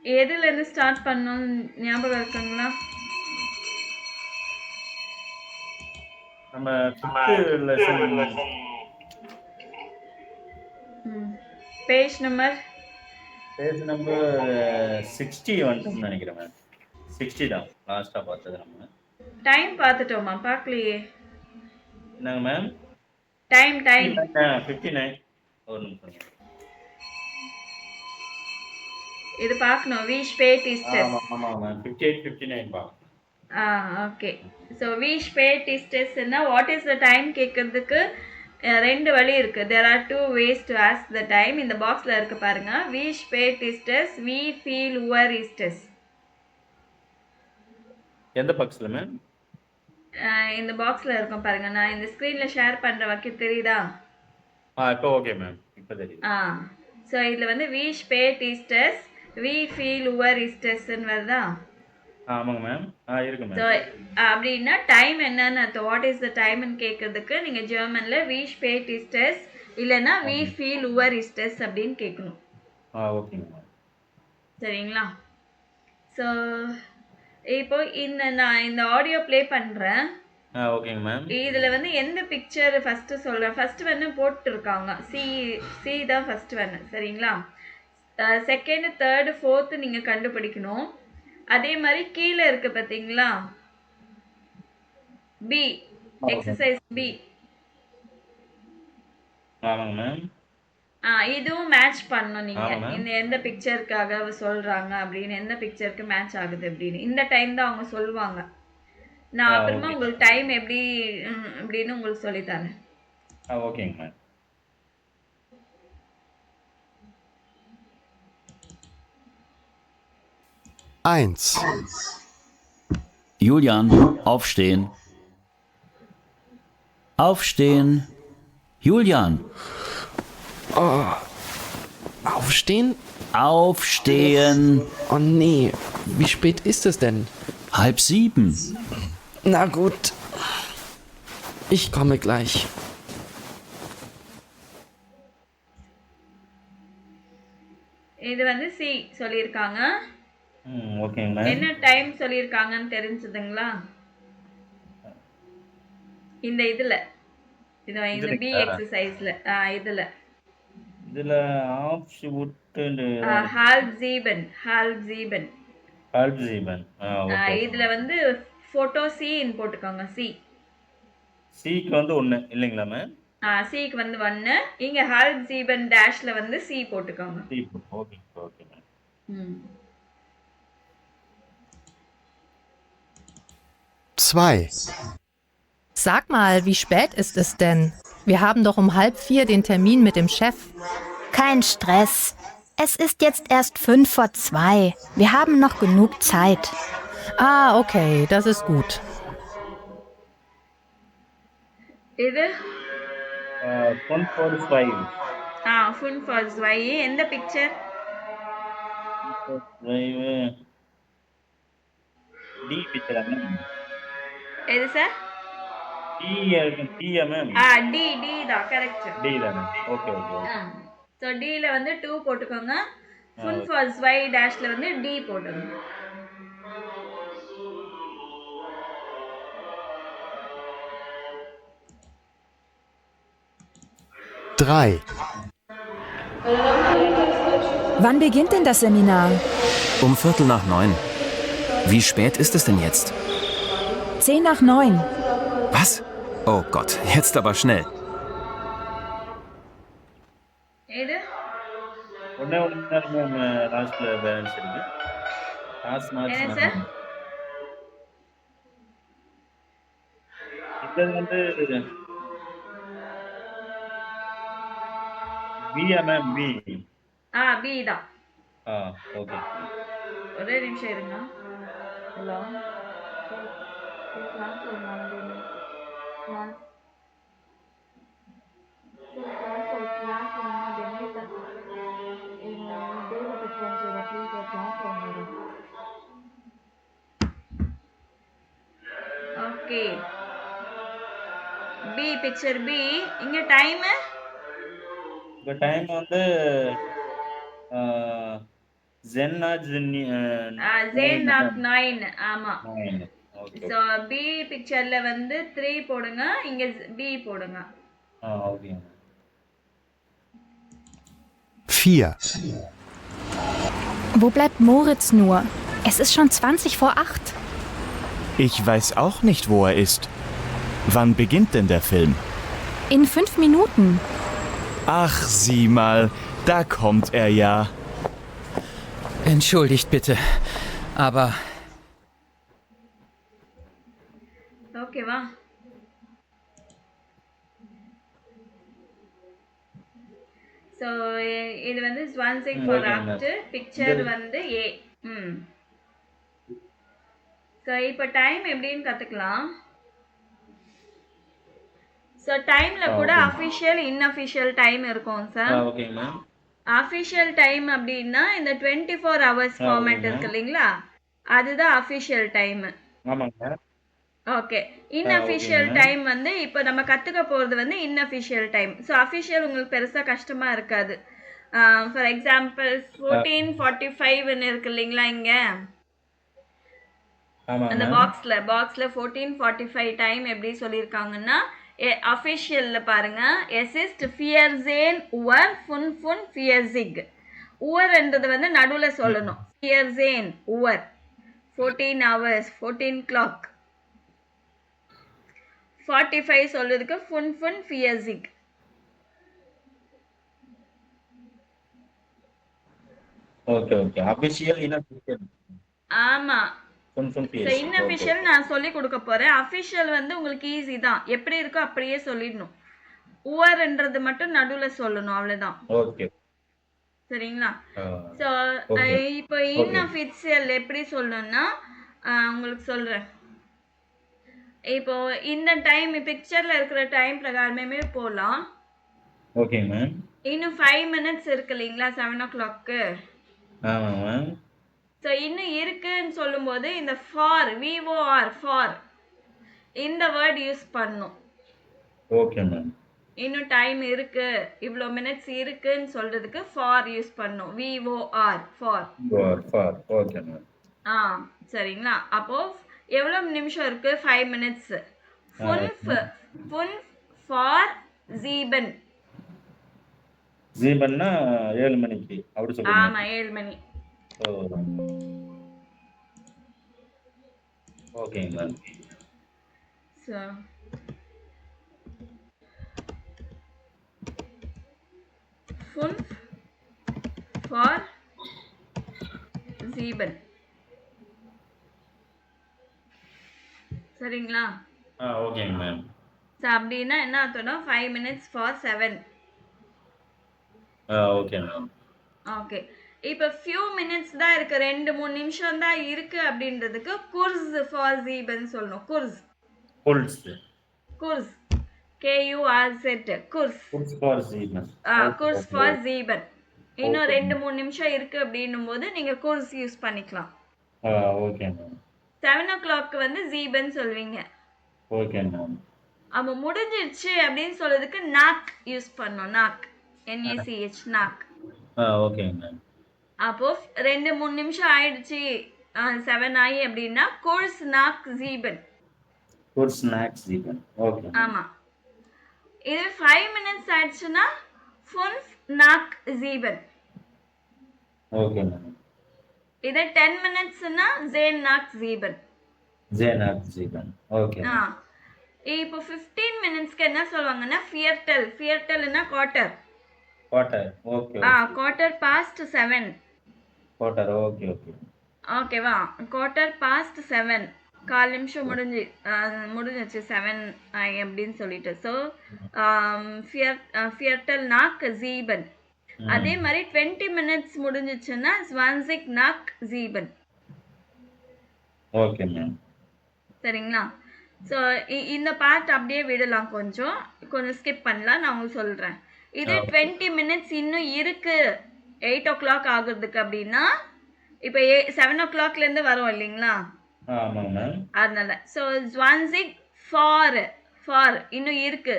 எதுலேருந்து ஸ்டார்ட் பண்ணணும் ஞாபகம் இருக்குங்களா? நம்ம 5th lesson page number page number 60 வந்துட்டோம்னு நினைக்கிறேன் மேம். 60 தான் லாஸ்ட்டாக பார்த்தது நம்ம. டைம் பார்த்துட்டோமா? பார்க்கலையே. என்னங்க மேம்? டைம் 59. ஒரு நிமிஷம். இது பார்க்கணும். வி ஸ்பேட் இஸ் டெஸ்ட். ஆமாம் மேம். 58, 59 பார்க்கணும். ஓகே. ஸோ வி ஸ்பேட் இஸ் டெஸ்ட்னா வாட் இஸ் த டைம் கேட்கறதுக்கு ரெண்டு வழி இருக்குது. There are 2 ways to ask the time. இந்த பாக்ஸில் இருக்கு பாருங்க. வி ஸ்பேட் இஸ் டெஸ்ட், வி ஃபீல் உவர் இஸ் டெஸ்ட். எந்த பாக்ஸில் மேம்? இந்த பாக்ஸில் இருக்கும் பாருங்க. நான் இந்த ஸ்க்ரீனில் ஷேர் பண்ணுற வரைக்கும் தெரியுதா? இப்போ ஓகே மேம். இப்போ தெரியுது. ஸோ இதில் வந்து வி ஸ்பேட் இஸ் டெஸ்ட், வி ஃபீல் உவர் இஸ் டெஸ்ட்னு வருதா? ஆமாங்க மேம். இருக்கு மேம். ஸோ அப்படின்னா டைம் என்னன்னு அர்த்தம். வாட் இஸ் த டைம்னு கேட்கறதுக்கு நீங்கள் ஜெர்மனில் வி ஸ்பேட் இஸ் டெஸ்ட் இல்லைன்னா வி ஃபீல் உவர் இஸ் டெஸ்ட் அப்படின்னு கேட்கணும். ஓகேங்க மேம். சரிங்களா? ஸோ இப்போ நான் இந்த ஆடியோ ப்ளே பண்ணுறேன். ஓகேங்க மேம். இதில் வந்து எந்த பிக்சர் ஃபஸ்ட்டு சொல்கிறேன். ஃபஸ்ட்டு வந்து போட்டுருக்காங்க. சி தான் ஃபஸ்ட்டு ஒன்று. சரிங்களா? செகண்டு, தேர்டு, ஃபோர்த்து நீங்கள் கண்டுபிடிக்கணும். அதே மாதிரி கீழே இருக்கு பார்த்தீங்களா? B, exercise B. ஆமாங்க மேம். இதுவும் மேட்ச் பண்ணணும் நீங்க. இந்த எந்த பிக்சருக்காக சொல்றாங்க அப்படின்னு, எந்த பிக்சருக்கு மேட்ச் ஆகுது அப்படின்னு. இந்த டைம் தான் அவங்க சொல்லுவாங்க. நான் அப்புறமா உங்களுக்கு டைம் எப்படி அப்படின்னு உங்களுக்கு சொல்லி தரேன். ஓகேங்க ma'am. Eins. Julian, aufstehen. Aufstehen. Julian. Oh. Aufstehen? Aufstehen. Oh nee, wie spät ist es denn? 6:30. Na gut, ich komme gleich. இது வந்து சி சொல்லியிருக்காங்க. ஓகேங்க மேம். என்ன டைம் சொல்லியிருக்காங்கன்னு தெரிஞ்சுதுங்களா? இந்த இதுல இந்த பி எக்ஸசைஸ்ல இதுல of shoot half Jiban okay. இதுல வந்து போட்டோ சின்னு போட்டுக்கோங்க. சிக்கு வந்து 1 இல்லைங்களா மேம்? சிக்கு வந்து 1. இங்க ஹால்ப் ஜீபன் டேஷ்ல வந்து சி போட்டுக்கோங்க. Okay okay ma'am. 2. Sag mal, wie spät ist es denn? Wir haben doch um 3:30 den Termin mit dem Chef. Kein Stress. Es ist jetzt erst 1:55. Wir haben noch genug Zeit. Okay, das ist gut. இது 1:45. 1:45. எந்த picture? D பிக்சரா ma'am? எது sir? D ma'am. D தான் correct. D தானே? Okay okay. So டியில் வந்து 2 போட்டுக்கோங்க. Full falls Y டேஷ்ல வந்து டி போட்டுங்க. Drei. Wann beginnt denn das Seminar? Um 8:45. Wie spät ist es denn jetzt? 8:10. Was? Oh Gott, jetzt aber schnell. இது ஒண்ணே ma'am லாஸ்ட்ல பேலன்ஸ் இருக்கு. லாஸ்ட் மார்ச் என்ன சார்? இது வந்து பியா மேம்? பி பி தான். ஓகே. ஒரே நிமிஷம் இருங்க. Hello okay. B picture B. இங்க டைம் இந்த டைம் வந்து ஜென்னா ஜென்னி ஜேன் நாக் 9 ஆமா. ஓகே ஸோ பி பிக்சர்ல வந்து 3 போடுங்க, இங்க பி போடுங்க. Okay 4. Wo bleibt Moritz nur? Es ist schon 20 vor 8. Ich weiß auch nicht, wo er ist. Wann beginnt denn der Film? In 5 Minuten. Ach, sieh mal, da kommt er ja. Entschuldigt bitte, aber ஓகேவா? So இது வந்து 16 for after, picture வந்து ஏ. So இப்போ time எப்படின்னு கற்றுக்கலாம். So டைமில் கூட official இன்அஃபிஷியல் time இருக்கும் sir. Okay ma'am. Official time அப்படின்னா இந்த 24 hours ஃபார்மேட் இருக்கு இல்லைங்களா, அதுதான் அஃபிஷியல் டைம். ஆமாங்க. ஓகே. இன்அஃபிஷியல் டைம் வந்து இப்போ நம்ம கற்றுக்க போகிறது வந்து இன்அஃபிஷியல் டைம். ஸோ அஃபிஷியல் உங்களுக்கு பெருசாக கஷ்டமாக இருக்காது. ஃபார் எக்ஸாம்பிள் 14:45 இருக்கு இல்லைங்களா, இங்கே அந்த பாக்ஸில் 14:45 டைம் எப்படி சொல்லியிருக்காங்கன்னா, அஃபிஷியலில் பாருங்க, எஸ் இஸ்ட் ஃபியர்சேன் உவர் ஃபுன் ஃபுன் ஃபியர்சிக். உவர்ன்றது வந்து நடுவில் சொல்லணும். ஃபியர்சேன் உவர் 14 hours 14 clock. 45 சொல்றதுக்கு ஃபுன் ஃபுன் ஃபியர்சிக். Okay okay. Official inofficial. ஆமா. ஃபுன் ஃபுன் ஸோ ஃபியர்சிக். இன்அபிஷியல் நான் சொல்லி கொடுக்க போறேன். அஃபிஷியல் வந்து உங்களுக்கு ஈஸி தான், எப்படி இருக்கோ அப்படியே சொல்லிடணும். உவர்ன்றது மட்டும் நடுவில் சொல்லணும், அவ்வளோதான். ஓகே சரிங்களா? ஸோ இப்போ இன்அஃபிஷியல் எப்படி சொல்லணும்னா உங்களுக்கு சொல்கிறேன். இப்போ இந்த டைம் பிக்சரில் இருக்கிற டைம் பிரகாரமே போகலாம். Okay ma'am. இன்னும் 5 minutes இருக்கு இல்லைங்களா 7 o'clock. ஆமாம் மேம். ஸோ இன்னும் இருக்குன்னு சொல்லும்போது இந்த ஃபார் VOR ஃபார் இந்த வேர்ட் யூஸ் பண்ணும். Okay ma'am. இன்னும் டைம் இருக்கு, இவ்வளோ மினிட்ஸ் இருக்குன்னு சொல்றதுக்கு ஃபார் யூஸ் பண்ணும். VOR for. Okay ma'am. சரிங்களா? அப்போ எவ்வளோ நிமிஷம் இருக்கு? 5 minutes. ஃபுன் ஃபார் ஜீபன். ஜீபன்னா 7 மணிக்கு அப்படி சொல்லுங்க. ஆமா 7 மணி. Okay ma'am. ஸோ ஃபுன் ஃபார் ஜீபன். சரிங்களா? Okay ma'am. ஸோ அப்படின்னா என்ன அர்த்தம்னா 5 minutes for 7. Okay ma'am. Okay. இப்போ ஃபியூ மினிட்ஸ் தான் இருக்கு, 2-3 நிமிஷம் தான் இருக்கு அப்படின்றதுக்கு குர்ஸ் ஃபார் ஜீபன் சொல்லணும். குர்ஸ் KURZ குர்ஸ் ஃபார் ஜீபன். குர்ஸ் ஃபார் ஜீபன். இன்னும் 2-3 நிமிஷம் இருக்கு அப்படின்னும் போது நீங்க குர்ஸ் யூஸ் பண்ணிக்கலாம். Okay ma'am. 7 o'clock வந்து ஜீபன் சொல்வீங்க. Okay ma'am. அப்போ முடிஞ்சிருச்சு அப்படின்னு சொல்றதுக்கு நாக் யூஸ் பண்ணோம். நாக் NACH நாக். Okay ma'am. அப்போ 2-3 நிமிஷம் ஆயிடுச்சு 7 ஆகி அப்படின்னா குர்ஸ் நாக் ஜீபன். குர்ஸ் நாக் ஜீபன். ஓகே. ஆமா. இது 5 minutes ஆயிடுச்சுன்னா ஃபுன்ஃப் நாக் ஜீபன். Okay ma'am. இது 10 minutesனா ஜேன் நாக் ஜீபன். ஓகே. இப்போ 15 minutesக்கு என்ன சொல்வாங்கன்னா ஃபியர்டல். ஃபியர்டல்னா quarter. Okay. Quarter past 7. Okay. ஓகேவா? குவார்ட்டர் பாஸ்ட் 7, 4 நிமிஷம் முடிஞ்சிச்சு 7 அப்படின்னு சொல்லிட்டு. ஸோ ஃபியர்டல் நாக் ஜீபன். அதே மாதிரி 20 minutes முடிஞ்சிச்சுன்னா ஸ்வான்சிக் நாக் ஜீபன். Okay ma'am. சரிங்களா? ஸோ இந்த பார்ட் அப்படியே விடலாம், கொஞ்சம் ஸ்கிப் பண்ணலாம். நான் உங்களுக்கு சொல்கிறேன். இது 20 minutes இன்னும் இருக்கு 8 o'clock ஆகுறதுக்கு அப்படின்னா இப்போ 7 o'clockலேருந்து வரும் இல்லைங்களா? ஆமாங்க மேம். அதனால ஸோ ஸ்வான்சிக் ஃபார் இன்னும் இருக்கு.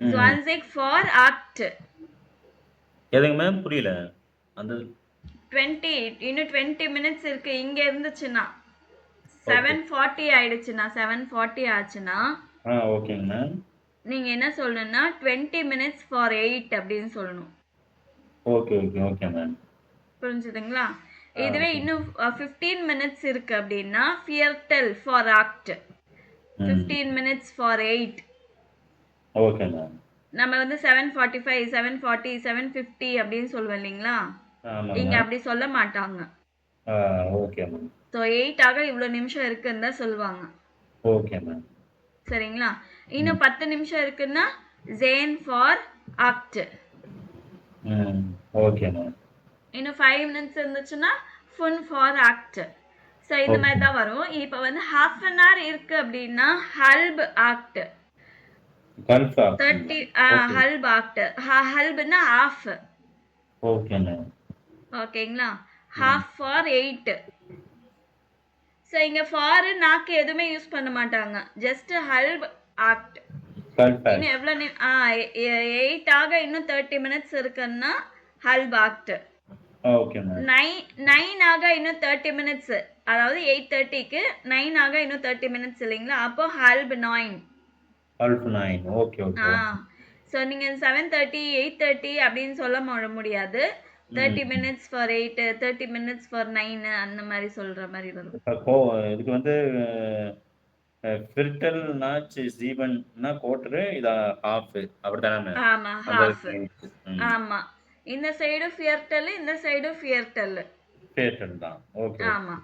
ஸ்வான்சிக் ஃபார் ஆக்ட். எதுங்க மேம் புரியல? அந்த 20 இன்னும் 20 மினிட்ஸ் இருக்கு இங்க இருந்துச்சுன்னா 7:40 ஆயிடுச்சுன்னா 7:40 ஆச்சுன்னா ஓகேங்க மேம். நீங்க என்ன சொல்லணும்னா 20 மினிட்ஸ் ஃபார் 8 அப்படின்னு சொல்லணும். Okay ma'am. புரிஞ்சுதுங்களா? இதுவே ஓகே. இன்னும் 15 மினிட்ஸ் இருக்கு அப்படின்னா ஃபியர்டெல் ஃபார் ஆக்ட் 15 மினிட்ஸ் ஃபார் 8. Okay ma'am. நம்ம வந்து 7:45 7:40 7:50 அப்படின்னு சொல்லுவோம் இல்லைங்களா? ஆமாங்க இங்க மேம். அப்படி சொல்ல மாட்டாங்க. Okay ma'am. ஸோ 8 ஆக இவ்வளோ நிமிஷம் இருக்குன்னு தான் சொல்லுவாங்க. Okay ma'am. சரிங்களா? இன்னும் 10 நிமிஷம் இருக்குன்னா ஜேன் ஃபார் ஆக்ட். Okay ma'am. இன்னும் 5 மினிட்ஸ் இருந்துச்சுன்னா ஃபுன் ஃபார் ஆக்ட். ஸோ இந்த மாதிரி தான் வரும். இப்போ வந்து half an hour இருக்கு அப்படின்னா ஹல்ப் ஆக்ட். 30 ஹல்ப் ஆக்ட். ஹல்ப்னா ஹாஃப். Okay ma'am. ஓகேங்களா? Half for 8. ஸோ இங்க ஃபார் நாக்கு எதுவுமே யூஸ் பண்ண மாட்டாங்க. ஜஸ்ட் ஹல்ப் ஆக்ட். இன்னும் எவ்வளோ 8 ஆக இன்னும் 30 மினிட்ஸ் இருக்குன்னா ஹல்ப் ஆக்ட். Okay ma'am. 9 ஆக இன்னும் 30 மினிட்ஸ், அதாவது 8:30க்கு 9 ஆக இன்னும் 30 மினிட்ஸ் இல்லைங்களா? அப்போ ஹல்ப் 9. ஹல்ப் 9. ஓகே. ஸோ நீங்க 7:30 8:30 அப்படின்னு சொல்ல முடியாது. 30 மினிட்ஸ் ஃபார் 8 30 மினிட்ஸ் ஃபார் 9 அந்த மாதிரி சொல்ற மாதிரி வரும். இதுக்கு வந்து ஃபிர்டல் நாச் ஜீவன்னா கோட்டரு இத ஹாஃப் அப்படிதானே மேம்? ஆமா ஹாஃப். ஆமா, இந்த சைடு ஃபியர்டல் இந்த சைடு ஃபியர்டல் தான். ஓகே. ஆமா,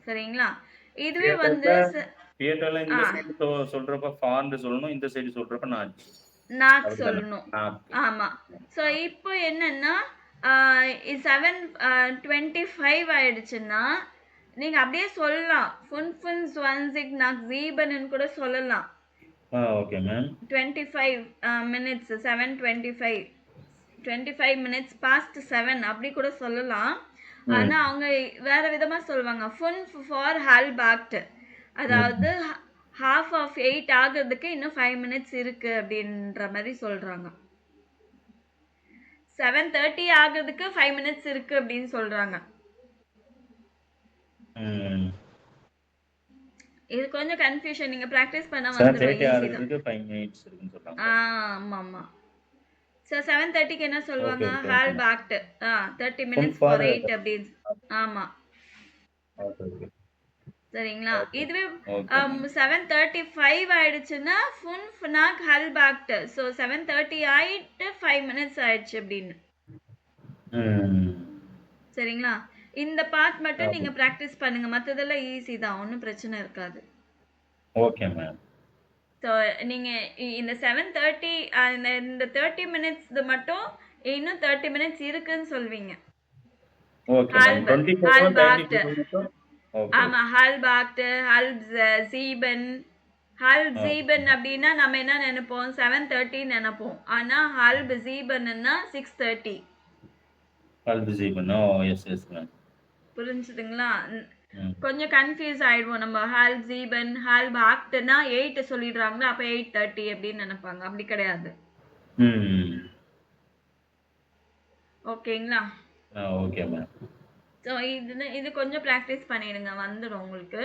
சரிங்களா? இதுவே வந்து ஃபியர்டல் இந்த சைடு சொல்றப்ப ஃபார்ன்னு சொல்லணும், இந்த சைடு சொல்றப்ப நாக் சொல்லணும். ஆமா. ஸோ இப்போ என்னன்னா 7:25 ஆயிடுச்சுன்னா நீங்க அப்படியே சொல்லலாம் ஃபுன் 20 நாக் ஜீபன்னு கூட சொல்லலாம். Okay ma'am. 25 minutes 7:25 25 minutes past 7 அப்படி கூட சொல்லலாம். ஆனா அவங்க வேற விதமா சொல்லுவாங்க. ஃபுன் ஃபார் ஹல்ப் ஆக்ட், அதாவது half of 8 ஆகிறதுக்கு இன்னும் 5 மினிட்ஸ் இருக்கு அப்படின்ற மாதிரி சொல்றாங்க. 7:30 ஆகிறதுக்கு 5 மினிட்ஸ் இருக்கு அப்படின்னு சொல்றாங்க. இது கொஞ்சம் கன்ஃபியூஷன். நீங்க பிராக்டிஸ் பண்ண வந்துரும். 5 மினிட்ஸ் இருக்குன்னு சொல்றாங்க. ஆமா. சோ 7:30க்கு என்ன சொல்லுவாங்க? ஹல்ப் ஆக்ட் 30 மினிட்ஸ் ஃபார் 8 அப்படின்னு. ஆமா, சரிங்களா? இதுவே 7:35 ஆயிடுச்சுன்னா ஃபுன் ஃபனாக் ஹல்ப் ஆக்ட். ஸோ 7:30 ஆயிட்டு 5 மினிட்ஸ் ஆயிடுச்சு அப்படின்னு. சரிங்களா? இந்த பார்ட் மட்டும் நீங்க பிராக்டிஸ் பண்ணுங்க, மற்றதெல்லாம் ஈஸி தான், ஒன்றும் பிரச்சனை இருக்காது. Okay ma'am. ஸோ நீங்க இந்த 7:30 இந்த 30 மினிட்ஸ் மட்டும் இன்னும் 30 மினிட்ஸ் இருக்குன்னு சொல்வீங்க. Okay ma'am. 24 ஆக்ட். ஆமா, ஹல்ப் ஆக்ட் ஹல்ப் ஜீபன். ஹல்ப் ஜீபன் அப்படின்னா நம்ம என்ன நினைப்போம்? 7:30 நினைப்போம். ஆனா ஹல்ப் ஜீபன்னா 6:30. ஹல்ப் ஜீபன். Yes ma'am. புரிஞ்சுதுங்களா? கொஞ்சம் கன்ஃபியூஸ் ஆயிடுவோம் நம்ம. ஹல்ப் ஜீபன் ஹல்ப் ஆக்ட்னா 8 சொல்லிடுறாங்க, அப்ப 8:30 அப்படின்னு நினைப்பாங்க. அப்படி கிடையாது. ஓகேங்களா? Okay ma'am. ஸோ இது கொஞ்சம் ப்ராக்டிஸ் பண்ணிடுங்க, வந்துடும் உங்களுக்கு.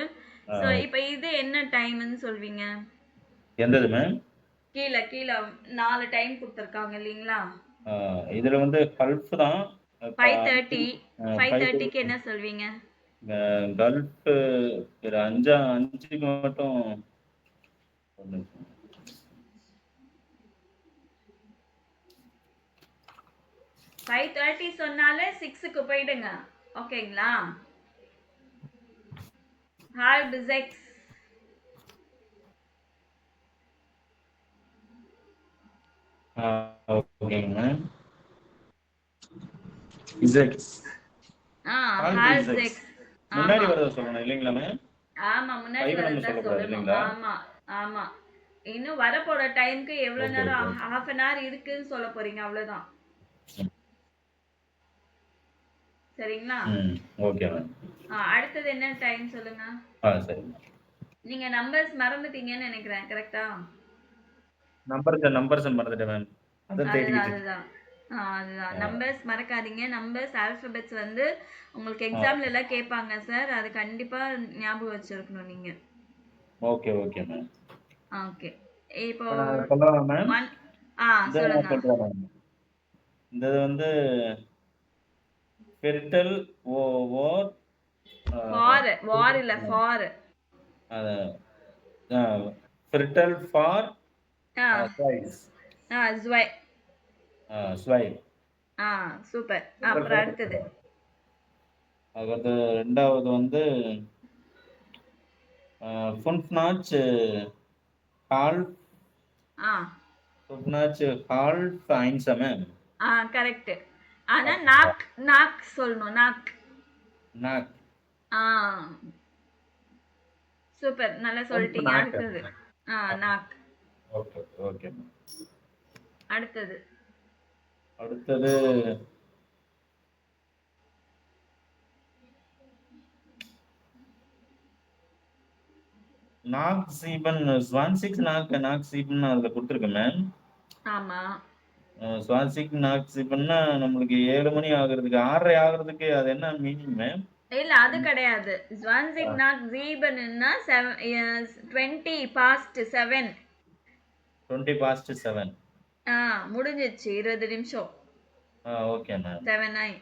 ஸோ இப்போ இது என்ன டைம்னு சொல்வீங்க? எந்தது மேம்? கீழே 4 டைம் கொடுத்துருக்காங்க இல்லைங்களா? இதுல வந்து கல்ஃப் தான். 5:30. 5:30க்கு என்ன சொல்வீங்க? கல்ஃப் 5க்கு மட்டும் 5:30 சொன்னாலே 6க்கு போயிடுங்க. ஓகேங்களா? ஹல்ப் 6. ஓகேங்க மேம். ஹல்ப் 6 முன்னாடி வரத சொல்லணும் இல்லீங்களா மேம்? ஆமா, முன்னாடி வரத சொல்லணும். ஆமா. இன்னும் வரப்போற டைம்க்கு எவ்வளவு நேரம், half an hour இருக்குன்னு சொல்ல போறீங்க, அவ்வளவுதான். சரிங்களா? Okay ma'am. அடுத்தது என்ன டைம் சொல்லுங்க. சரி. நீங்க நம்பர்ஸ் மறந்துட்டீங்கன்னு நினைக்கிறேன், கரெக்ட்டா? நம்பர்ஸ் மறந்துட்டேன் மேம். அத தேடிட்டேன். அதுதான். அதுதான் நம்பர்ஸ் மறக்காதீங்க. நம்பர்ஸ் ஆல்ஃபபெட்ஸ் வந்து உங்களுக்கு எக்ஸாம்ல எல்லாம் கேட்பாங்க சார். அது கண்டிப்பா ஞாபகம் வச்சிருக்கணும் நீங்க. Okay okay ma'am. ஓகே. இப்போ சொல்லலாம் மேம். ஒன் இந்த சொல்லுங்க. சொல்றேன் மேம். இந்த வந்து பெருட்டல் ஓர் வார் இல்ல ஃபார். பெருட்டல் ஃபார் ஸ்வைஸ். ஸ்வை. ஸ்வை. சூப்பர். அப்புறம் அடுத்தது அது ரெண்டாவது வந்து ஃபுன்ஃப்னாச் ஹால்ஃப் ஃபுன்ஃப்னாச் ஹால்ஃப் ஐன்ஸா மேம். கரெக்ட். ஆனா நாக் சொல்லணும். நாக். சூப்பர், நல்லா சொல்லிட்டீங்க. அடுத்தது நாக். Okay okay ma'am. அடுத்தது நாக் சீபன் ஸ்வான்சிக் நாக் சீபன் அதுல கொடுத்துருக்கேன் மேம். ஆமா. ஸ்வான்சிக் நாக் சீபன்னா நம்மளுக்கு 7 மணி ஆகுறதுக்கு 6:30 ஆகுறதுக்கு அது என்ன மீனிங் மேம்? இல்ல அது கிடையாது. ஸ்வான்சிக் நாக் ஜீபன்னா 20 past 7. 20 past 7. முடிஞ்சிச்சு 20 நிமிஷம். Okay ma'am. 7:09.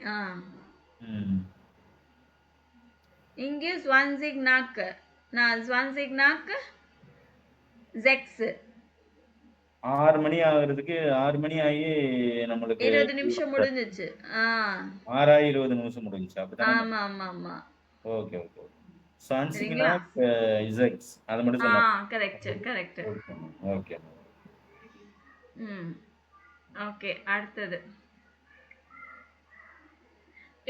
இங்கே ஸ்வான்சிக் நாக் ஸ்வான்சிக் நாக் 6. 6 மணி ஆகுறதுக்கு 6 மணி ஆகி நம்மளுக்கு 20 நிமிஷம் முடிஞ்சிச்சு. 6:20 நிமிஷம் முடிஞ்சிச்சு. அப்படிதான். ஆமா ஆமா ஆமா. Okay okay. ஸ்வான்சிக் நாக் இஸ் அது மட்டும் சொல்லுங்க. கரெக்ட். ஓகே. ஓகே. அடுத்தது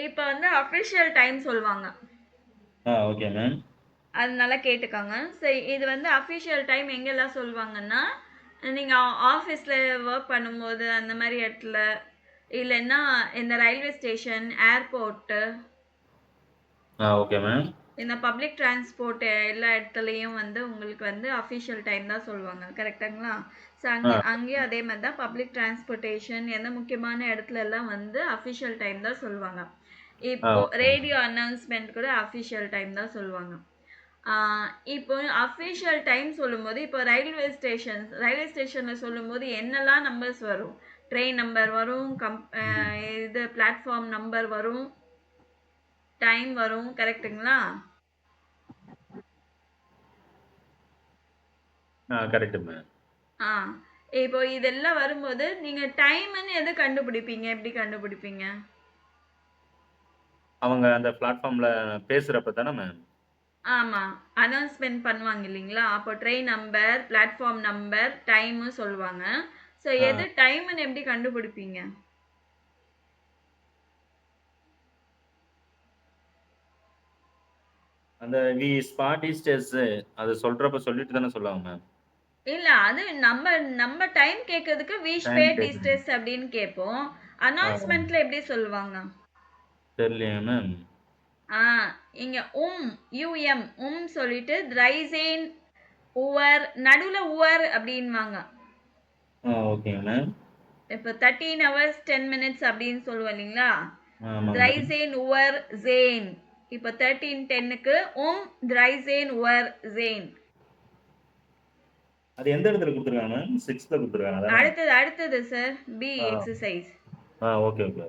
இப்போ வந்து அஃபிஷியல் டைம் சொல்லுவாங்க. Okay ma'am. அது நல்லா கேட்டுக்கோங்க. சரி, இது வந்து அஃபிஷியல் டைம் எங்கெல்லாம் சொல்லுவாங்கன்னா, நீங்கள் ஆஃபீஸில் ஒர்க் பண்ணும்போது அந்த மாதிரி இடத்துல, இல்லைன்னா இந்த railway station, airport, okay ma'am. இந்த பப்ளிக் டிரான்ஸ்போர்ட் எல்லா இடத்துலையும் வந்து உங்களுக்கு வந்து அஃபிஷியல் டைம் தான் சொல்லுவாங்க. கரெக்டாங்களா? ஸோ அங்கேயும் அதே மாதிரி தான் பப்ளிக் டிரான்ஸ்போர்ட்டேஷன் எந்த முக்கியமான இடத்துல எல்லாம் வந்து அஃபிஷியல் டைம் தான் சொல்லுவாங்க. இப்போ ரேடியோ அனௌன்ஸ்மெண்ட் கூட அஃபிஷியல் டைம் தான் சொல்லுவாங்க. இப்போ அஃபிஷியல் டைம் சொல்லும்போது, இப்போ ரயில்வே ஸ்டேஷனில் சொல்லும்போது என்னெல்லாம் நம்பர்ஸ் வரும்? ட்ரெயின் நம்பர் வரும், இது பிளாட்ஃபார்ம் நம்பர் வரும், டைம் வரும். கரெக்டுங்களா? Correct ma'am. இப்போ இதெல்லாம் வரும்போது நீங்கள் டைம்னு எது கண்டுபிடிப்பீங்க? எப்படி கண்டுபிடிப்பீங்க? அவங்க அந்த பிளாட்ஃபார்ம்ல பேசுறப்ப தானே மேம்? ஆமா, அனௌன்ஸ்மெண்ட் பண்ணுவாங்க இல்லைங்களா? அப்போ train number, platform number, time சொல்லுவாங்க. ஸோ எது டைம்னு எப்படி கண்டுபிடிப்பீங்க? அந்த வி ஸ்பாட் இஸ் அது சொல்றப்ப சொல்லிட்டு தானே சொல்லுவாங்க மேம்? இல்ல, அது நம்ம டைம் கேட்கறதுக்கு வி ஸ்பேட் இஸ் டெஸ் அப்படின்னு கேட்போம். அனௌன்ஸ்மெண்ட்ல எப்படி சொல்லுவாங்க? தெரியலையே மேம். இங்க யூஎம் சொல்லிட்டு ரைசேன் உவர் நடுவுல உவர் அப்படின்வாங்க. Okay ma'am. இப்போ 13 hours 10 minutes அப்படின்னு சொல்லுவோம் இல்லைங்களா? ஆமா. ரைசேன் உவர் ஜேன். இப்போ 13:10க்கு ரைசேன் உவர் ஜேன். அது எந்த இடத்துல கொடுத்துருக்காங்க மேம்? 6ல கொடுத்துருக்காங்க. அடுத்தது sir, B exercise. Okay okay.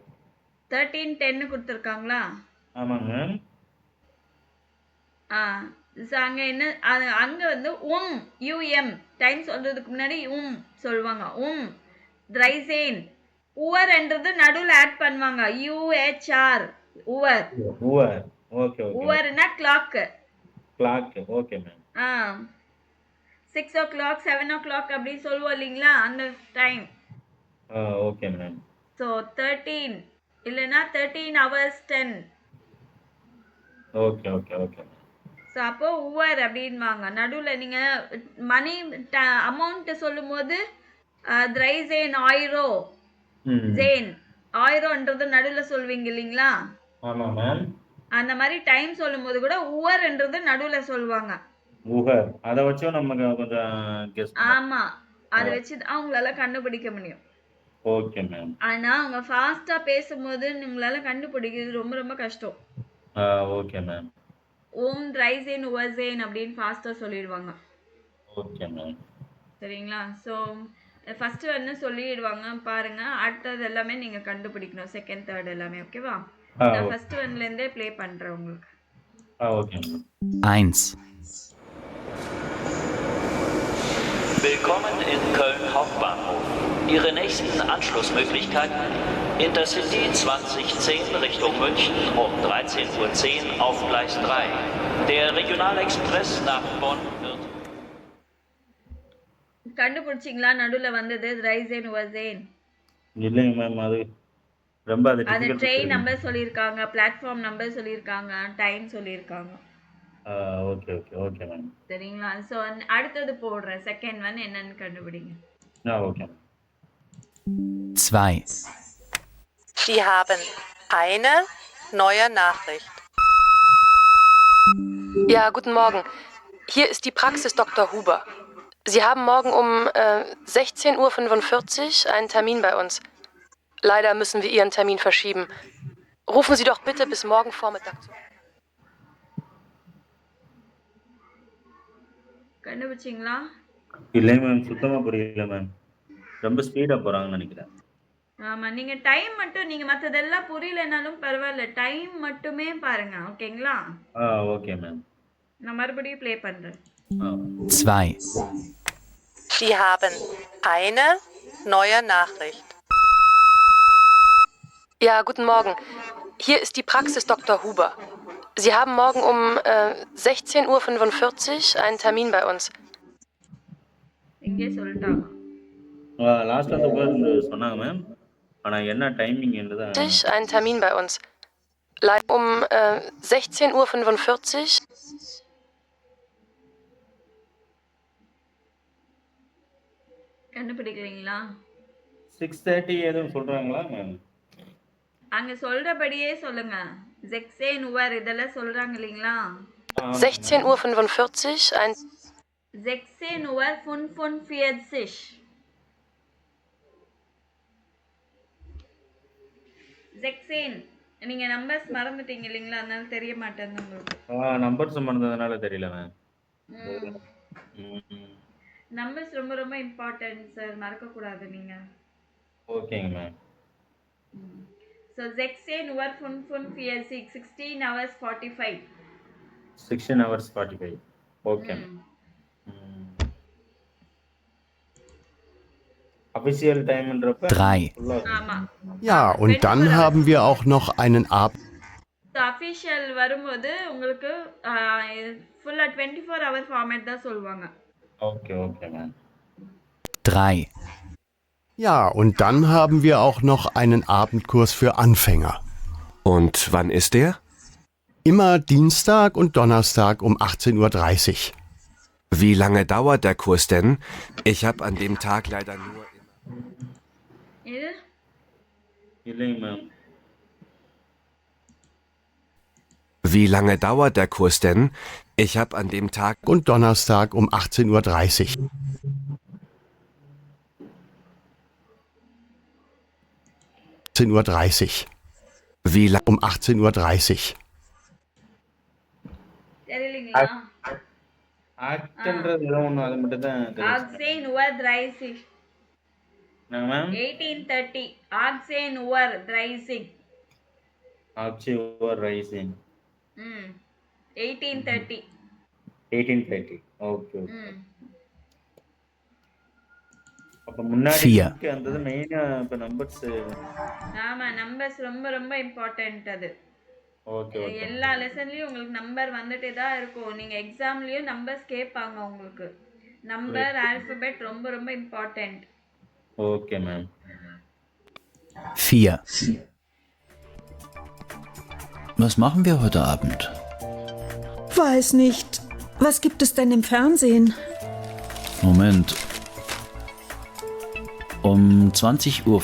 13:10 கொடுத்துருக்காங்களா? ஆமாங்க மேம். அங்க என்ன, அங்க வந்து யூஎம் டைம் சொல்றதுக்கு முன்னாடி சொல்லுவாங்க. ரைசேன் உவர்ன்றது நடுவில் ஆட் பண்ணுவாங்க. யூஹெச்ஆர் உவர். Okay okay. உவர்னா clock. Okay ma'am. 6 o'clock 7 o'clock அப்படி சொல்லுவோம் இல்லைங்களா? அந்த டைம். Okay ma'am. ஸோ 13 இல்லைன்னா 13 hours 10. Okay okay okay. So அப்போ உவர் அப்படின்வாங்க. நடுவில் நீங்கள் மணி அமௌண்ட் சொல்லும் போது ரைசேன் ஆயிரோ ஜேன் ஆயிரோன்றது நடுவில் சொல்வீங்க இல்லைங்களா? ஆமாம் மேம். அந்த மாதிரி டைம் சொல்லும் போது கூட உவர்ன்றது நடுவில் சொல்லுவாங்க. உவர் அதை வச்சு நம்ம கொஞ்சம் கெஸ். ஆமா, அதை வச்சு அவங்களால கண்டுபிடிக்க முடியும். Okay ma'am. ஆனா அவங்க ஃபாஸ்டா பேசும்போது உங்களால கண்டுபிடிக்கிறது ரொம்ப ரொம்ப கஷ்டம். Okay ma'am. ஓம் ரைசேன் உவசேன் அப்படின்னு ஃபாஸ்டா சொல்லிடுவாங்க. Okay ma'am. சரிங்களா? ஸோ ஃபர்ஸ்ட் வந்து சொல்லிடுவாங்க பாருங்க. அடுத்தது எல்லாமே நீங்க கண்டுபிடிக்கணும். செகண்ட், தேர்ட் எல்லாமே. ஓகேவா? நான் ஃபர்ஸ்ட் ஒன்ல இருந்தே ப்ளே பண்றேன் உங்களுக்கு. Okay ma'am. 1. Willkommen in Köln Hauptbahnhof. Ihre nächsten Anschlussmöglichkeiten: Intercity 2010 Richtung München um 13:10 Uhr auf Gleis 3. Der Regionalexpress nach Bonn wird... கண்டுபிடிச்சிங்களா நடுவுல வந்தது ரைசேன் உவசேன்? இல்லைங்க மேம், அது ரொம்ப அது அது difficult ட்ரெயின் தெரியும். நம்பர் சொல்லியிருக்காங்க, பிளாட்ஃபார்ம் நம்பர் சொல்லியிருக்காங்க, டைம் சொல்லியிருக்காங்க. Okay okay okay ma'am. சரிங்களா? ஸோ அடுத்தது போடுறேன். செகண்ட் ஒன் என்னன்னு கண்டுபிடிங்க. Okay ma'am. 2. Sie haben eine neue Nachricht. Ja, guten Morgen. Hier ist die Praxis Dr. Huber. Sie haben morgen um 16:45 Uhr einen Termin bei uns. Leider müssen wir Ihren Termin verschieben. Rufen Sie doch bitte bis morgen Vormittag zurück. கண்டுபிடிச்சிங்களா? இல்லைங்க ma'am, சுத்தமா புரியல ma'am. ரொம்ப speedo போறாங்கன்னு நினைக்கிறேன். ஆமா, நீங்க time மட்டும், நீங்க மத்ததெல்லாம் புரியலனாலும் பரவாயில்ல, டைம் மட்டுமே பாருங்க. ஓகேங்களா? Okay ma'am. நான் மறுபடியும் ப்ளே பண்றேன். 2. Sie haben eine neue Nachricht. Ja, guten Morgen. Hier ist die Praxis Dr. Huber. Sie haben morgen um 16:45 Uhr einen Termin bei uns. இங்கே சொல்லிட்டாங்க. லாஸ்ட் அந்த வேர்ட் சொன்னாங்க மேம். ஆனா என்ன டைமிங் என்னது? Einen Termin bei uns. Leider um 16:45 Uhr. கண்டுபிடிக்கிறீங்களா? 6:30 எதுவும் சொல்றாங்களா ma'am? அங்க சொல்றபடியே சொல்லுங்க. ஜெக்சேன் உவர் இதெல்லாம் சொல்றாங்க இல்லீங்களா? 16:45 Uhr ein ஜெக்சேன் உவர் 45. ஜெக்சேன் நீங்க நம்பர்ஸ் மறந்துட்டீங்க இல்லீங்களா? அதனால தெரிய மாட்டேங்குது உங்களுக்கு. நம்பர்ஸ் மறந்ததுனால தெரியல மேம். நம்பர்ஸ் ரொம்ப ரொம்ப இம்பார்ட்டன்ட் சார், மறக்க கூடாது நீங்க. ஓகேங்க ma'am. So 16 over 45 16 hours 45. 16 hours 45. Okay. Official time என்றப்ப 3. ஆமா. Ja, und dann haben wir auch noch einen Abend. Official வரும்போது உங்களுக்கு ஃபுல்லா 24 hour format தான் சொல்வாங்க. Okay, okay, man. 3. Ja, und dann haben wir auch noch einen Abendkurs für Anfänger. Und wann ist der? Immer Dienstag und Donnerstag um 18:30 Uhr. Wie lange dauert der Kurs denn? Ich habe an dem Tag leider nur... இது இல்லைங்க ma'am. Wie lange dauert der Kurs denn? Ich habe an dem Tag... Und Donnerstag um 18:30 Uhr. Uhr 30. Wie lange? Um 18:30 Uhr. தெரியலீங்களா? ஆக்ட்ன்றது ஏதோ ஒன்று, அது மட்டும் தான் தெரியும். ஆக்சேன் உவர் 30. Ma'am 18:30 ஆக்சேன் உவர் 30. ஆக்சி ஓவர் ரைசிங் 18:30. 18:30. ஓகே. அப்ப 4. முன்னாடி வந்தது மெயினா இப்ப நம்பர்ஸ். ஆமா, நம்பர்ஸ் ரொம்ப ரொம்ப இம்பார்ட்டன்ட் அது. Okay okay. எல்லா லெசன்லயும் உங்களுக்கு நம்பர் வந்துட்டே தான் இருக்கும். நீங்க எக்ஸாம்லயும் நம்பர்ஸ் கேட்பாங்க உங்களுக்கு. நம்பர் ஆல்பபெட் ரொம்ப ரொம்ப important. Okay ma'am. 4. Was machen wir heute Abend? Weiß nicht. Was gibt es denn im Fernsehen? Moment. Um 20:15 Uhr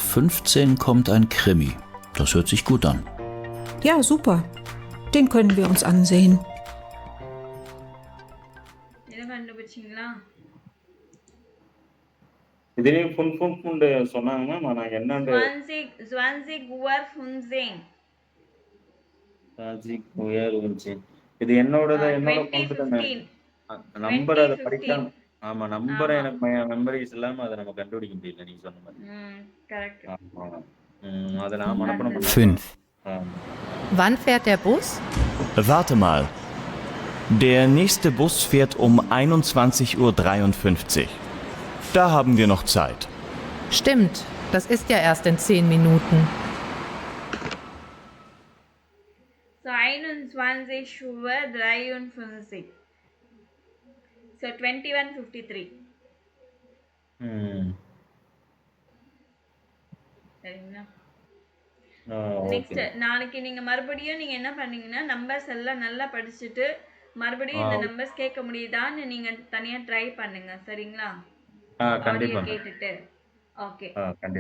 kommt ein Krimi. Das hört sich gut an. Ja, super. Den können wir uns ansehen. என்ன கண்டுபிடிச்சீங்களா? இதுலேயும் ஃபுண்டு சொன்னாங்க ma'am. நாங்கள் என்னண்டு Zwanzig Uerfunzing. இது என்னோட fund தான் ma'am. 2015. Number அதை 2015. படிக்காம ஆமாம் நம்பரை ஆமா. எனக்கு மெமரிஸ் இல்லாமல் அதை நம்ம கண்டுபிடிக்க முடியல நீங்கள் சொன்ன மாதிரி. Correct. ஆமாம். அதை நான் மனப்பாடம் பண்ண 5. Wann fährt der Bus? Warte mal. Der nächste Bus fährt um 21:53 Uhr. Da haben wir noch Zeit. Stimmt, das ist ja erst in 10 Minuten. So 21:53. So 21:53. சரிங்களா? நெக்ஸ்ட் நாளைக்கு நீங்க மறுபடியும் நீங்க என்ன பண்ணீங்கன்னா நம்பர்ஸ் எல்லாம் நல்லா படிச்சுட்டு மறுபடியும் இந்த நம்பர்ஸ் கேட்க முடியுதான்னு நீங்க தனியா ட்ரை பண்ணுங்க. சரிங்களா? ஆடியோ கேட்டுட்டு. ஓகே.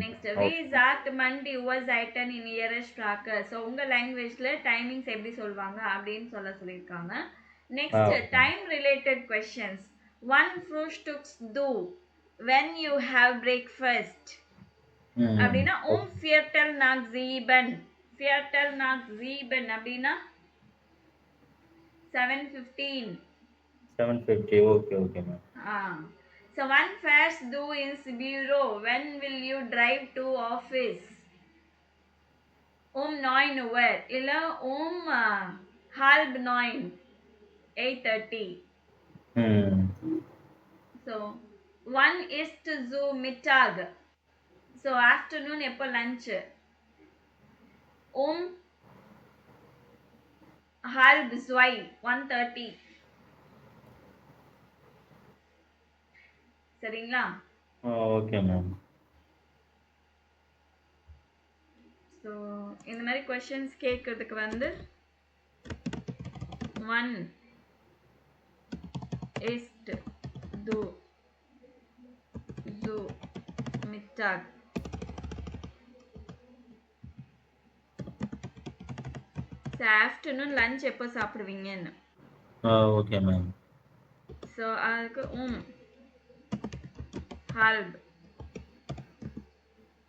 நெக்ஸ்ட் வி sagt man die Uhrzeiten in ihrer Sprache. So உங்க லாங்குவேஜ்ல டைமிங்ஸ் எப்படி சொல்வாங்க அப்படின்னு சொல்லியிருக்காங்க. Next time related questions. One frühstücks du when you have breakfast. அப்படின்னா Viertel nach 7. Viertel nach 7 அப்படின்னா 7:15. 7:50. Okay ma'am. So one fährst du ins Büro. When will you drive to office? 9 Uhr. இல்ல 8:30. 8:30. So one ist zu Mittag. So afternoon எப்போ lunch? 1:30. 1:30. சரிங்களா? Okay ma'am. So இந்த மாதிரி questions கேட்கறதுக்கு வந்து 1 ist du zu Mittag. Afternoon lunch எப்போ சாப்பிடுவீங்கன்னு. Okay ma'am. So அதுக்கு halb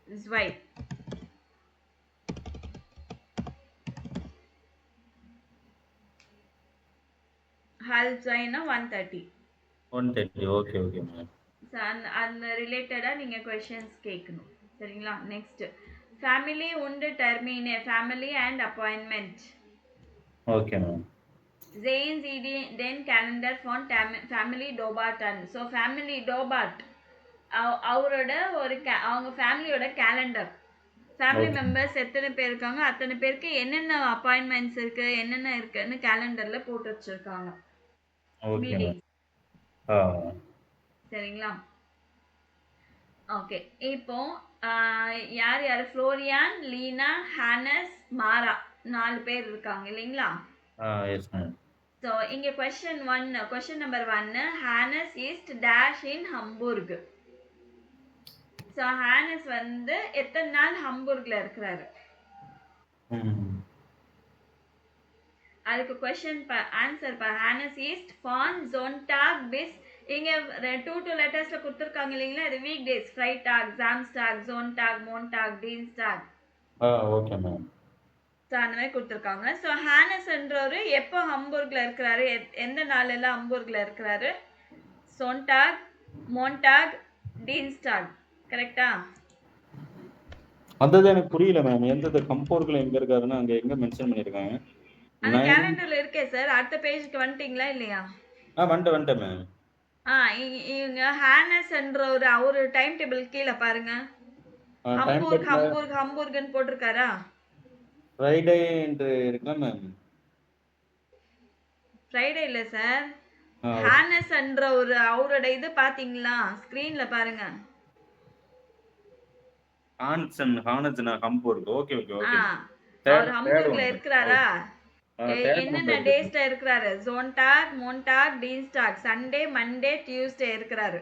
2. halb 2னா 1:30. 1:30. Okay ma'am. ஸோ அந்த ரிலேட்டடாக நீங்கள் கொஷின்ஸ் கேட்கணும். சரிங்களா? Next family und Termine. Family and appointment. Okay ma'am. Sehen Sie den Kalender von Family Dobarton. So family டோபார்ட் அவரோட அவங்க ஃபேமிலியோட கேலண்டர். ஃபேமிலி மெம்பர்ஸ் எத்தனை பேர் இருக்காங்க அத்தனை பேருக்கு என்னென்ன அப்பாயின்மெண்ட்ஸ் இருக்கு என்னென்ன இருக்குன்னு கேலண்டர்ல போட்டு வச்சிருக்காங்க. மீட்டிங். சரிங்களா? ஓகே. இப்போ யார் ஃப்ளோரியான், லீனா, ஹானஸ், மாரா 4 பேர் இருக்காங்க இல்லைங்களா? Yes ma'am. ஸோ இங்கே கொஸ்டின் நம்பர் 1 ஹானஸ் இஸ்ட் டேஷ் இன் ஹம்பூர்க். ஸோ ஹானஸ் வந்து எத்தனை நாள் ஹம்பூர்க்ல இருக்கிறாரு? அதுக்கு கொஸ்டின் ஆன்சர் ஹானஸ் ஈஸ்ட் ஃபான் ஜோன்டாக் பிஸ். இங்கே 2 லெட்டர்ஸ்ல கொடுத்துருக்காங்க இல்லைங்களா? இது வீக் டேஸ். ஃப்ரைடாக், ஜாம்ஸ்டாக், ஜோன்டாக், மோன்டாக், டீன்ஸ்டாக். Okay ma'am. ஸோ அந்த மாதிரி கொடுத்துருக்காங்க. ஸோ ஹானஸ்ன்றவர் எப்போ ஹம்பூர்க்ல இருக்கிறாரு, எந்த நாளெல்லாம் ஹம்பூர்க்ல இருக்கிறாரு? சோன்டாக், மோன்டாக், டீன்ஸ்டாக். கரெக்டா? அது எனக்கு புரியல மேம். எந்த கம்போர்க்ல எங்க இருக்காருன்னு அங்க எங்க மென்ஷன் பண்ணிருக்காங்க? அந்த கேலண்டர்ல இருக்கே சார். அடுத்த பேஜ்க்கு வந்துட்டீங்களா இல்லையா? வந்துட்டேன் மேம். இவங்க ஹானஸ்ன்றவர் அவரு டைம் டேபிள் கீழே பாருங்க. ஹம்பூர்க்னு போட்டிருக்காரா? ஃப்ரைடே என்று இருக்கா மேம்? ஃப்ரைடே இல்ல சார். ஹானஸ்ன்ற அவரோட இது பாத்தீங்களா? ஸ்கிரீன்ல பாருங்க. ஹானஸ்னா ஹம்பூர்க். ஓகே. அவர் ஹம்பூர்க்ல இருக்கிறாரா? என்னென்ன டேஸ்ல இருக்கிறாரு? ஜோன்டாக், மோன்டாக், டீன்ஸ்டாக். சண்டே, மண்டே, டியூஸ்டே இருக்கிறாரு.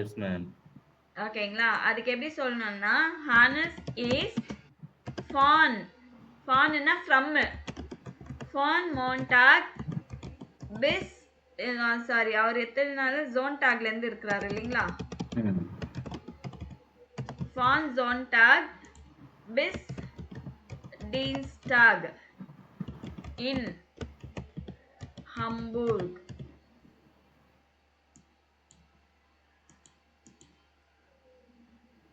Yes ma'am. ஓகேங்களா? அதுக்கு எப்படி சொல்லணும்னா ஹானஸ் இஸ் ஃபான். ஃபான்னா ஃப்ரம். ஃபான் மோன்டாக் பிஸ். சாரி, அவர் எத்தனை நாள் ஜோன்டாக்ல இருந்து இருக்கிறாரு இல்லைங்களா? Von Sonntag bis Dienstag in Hamburg.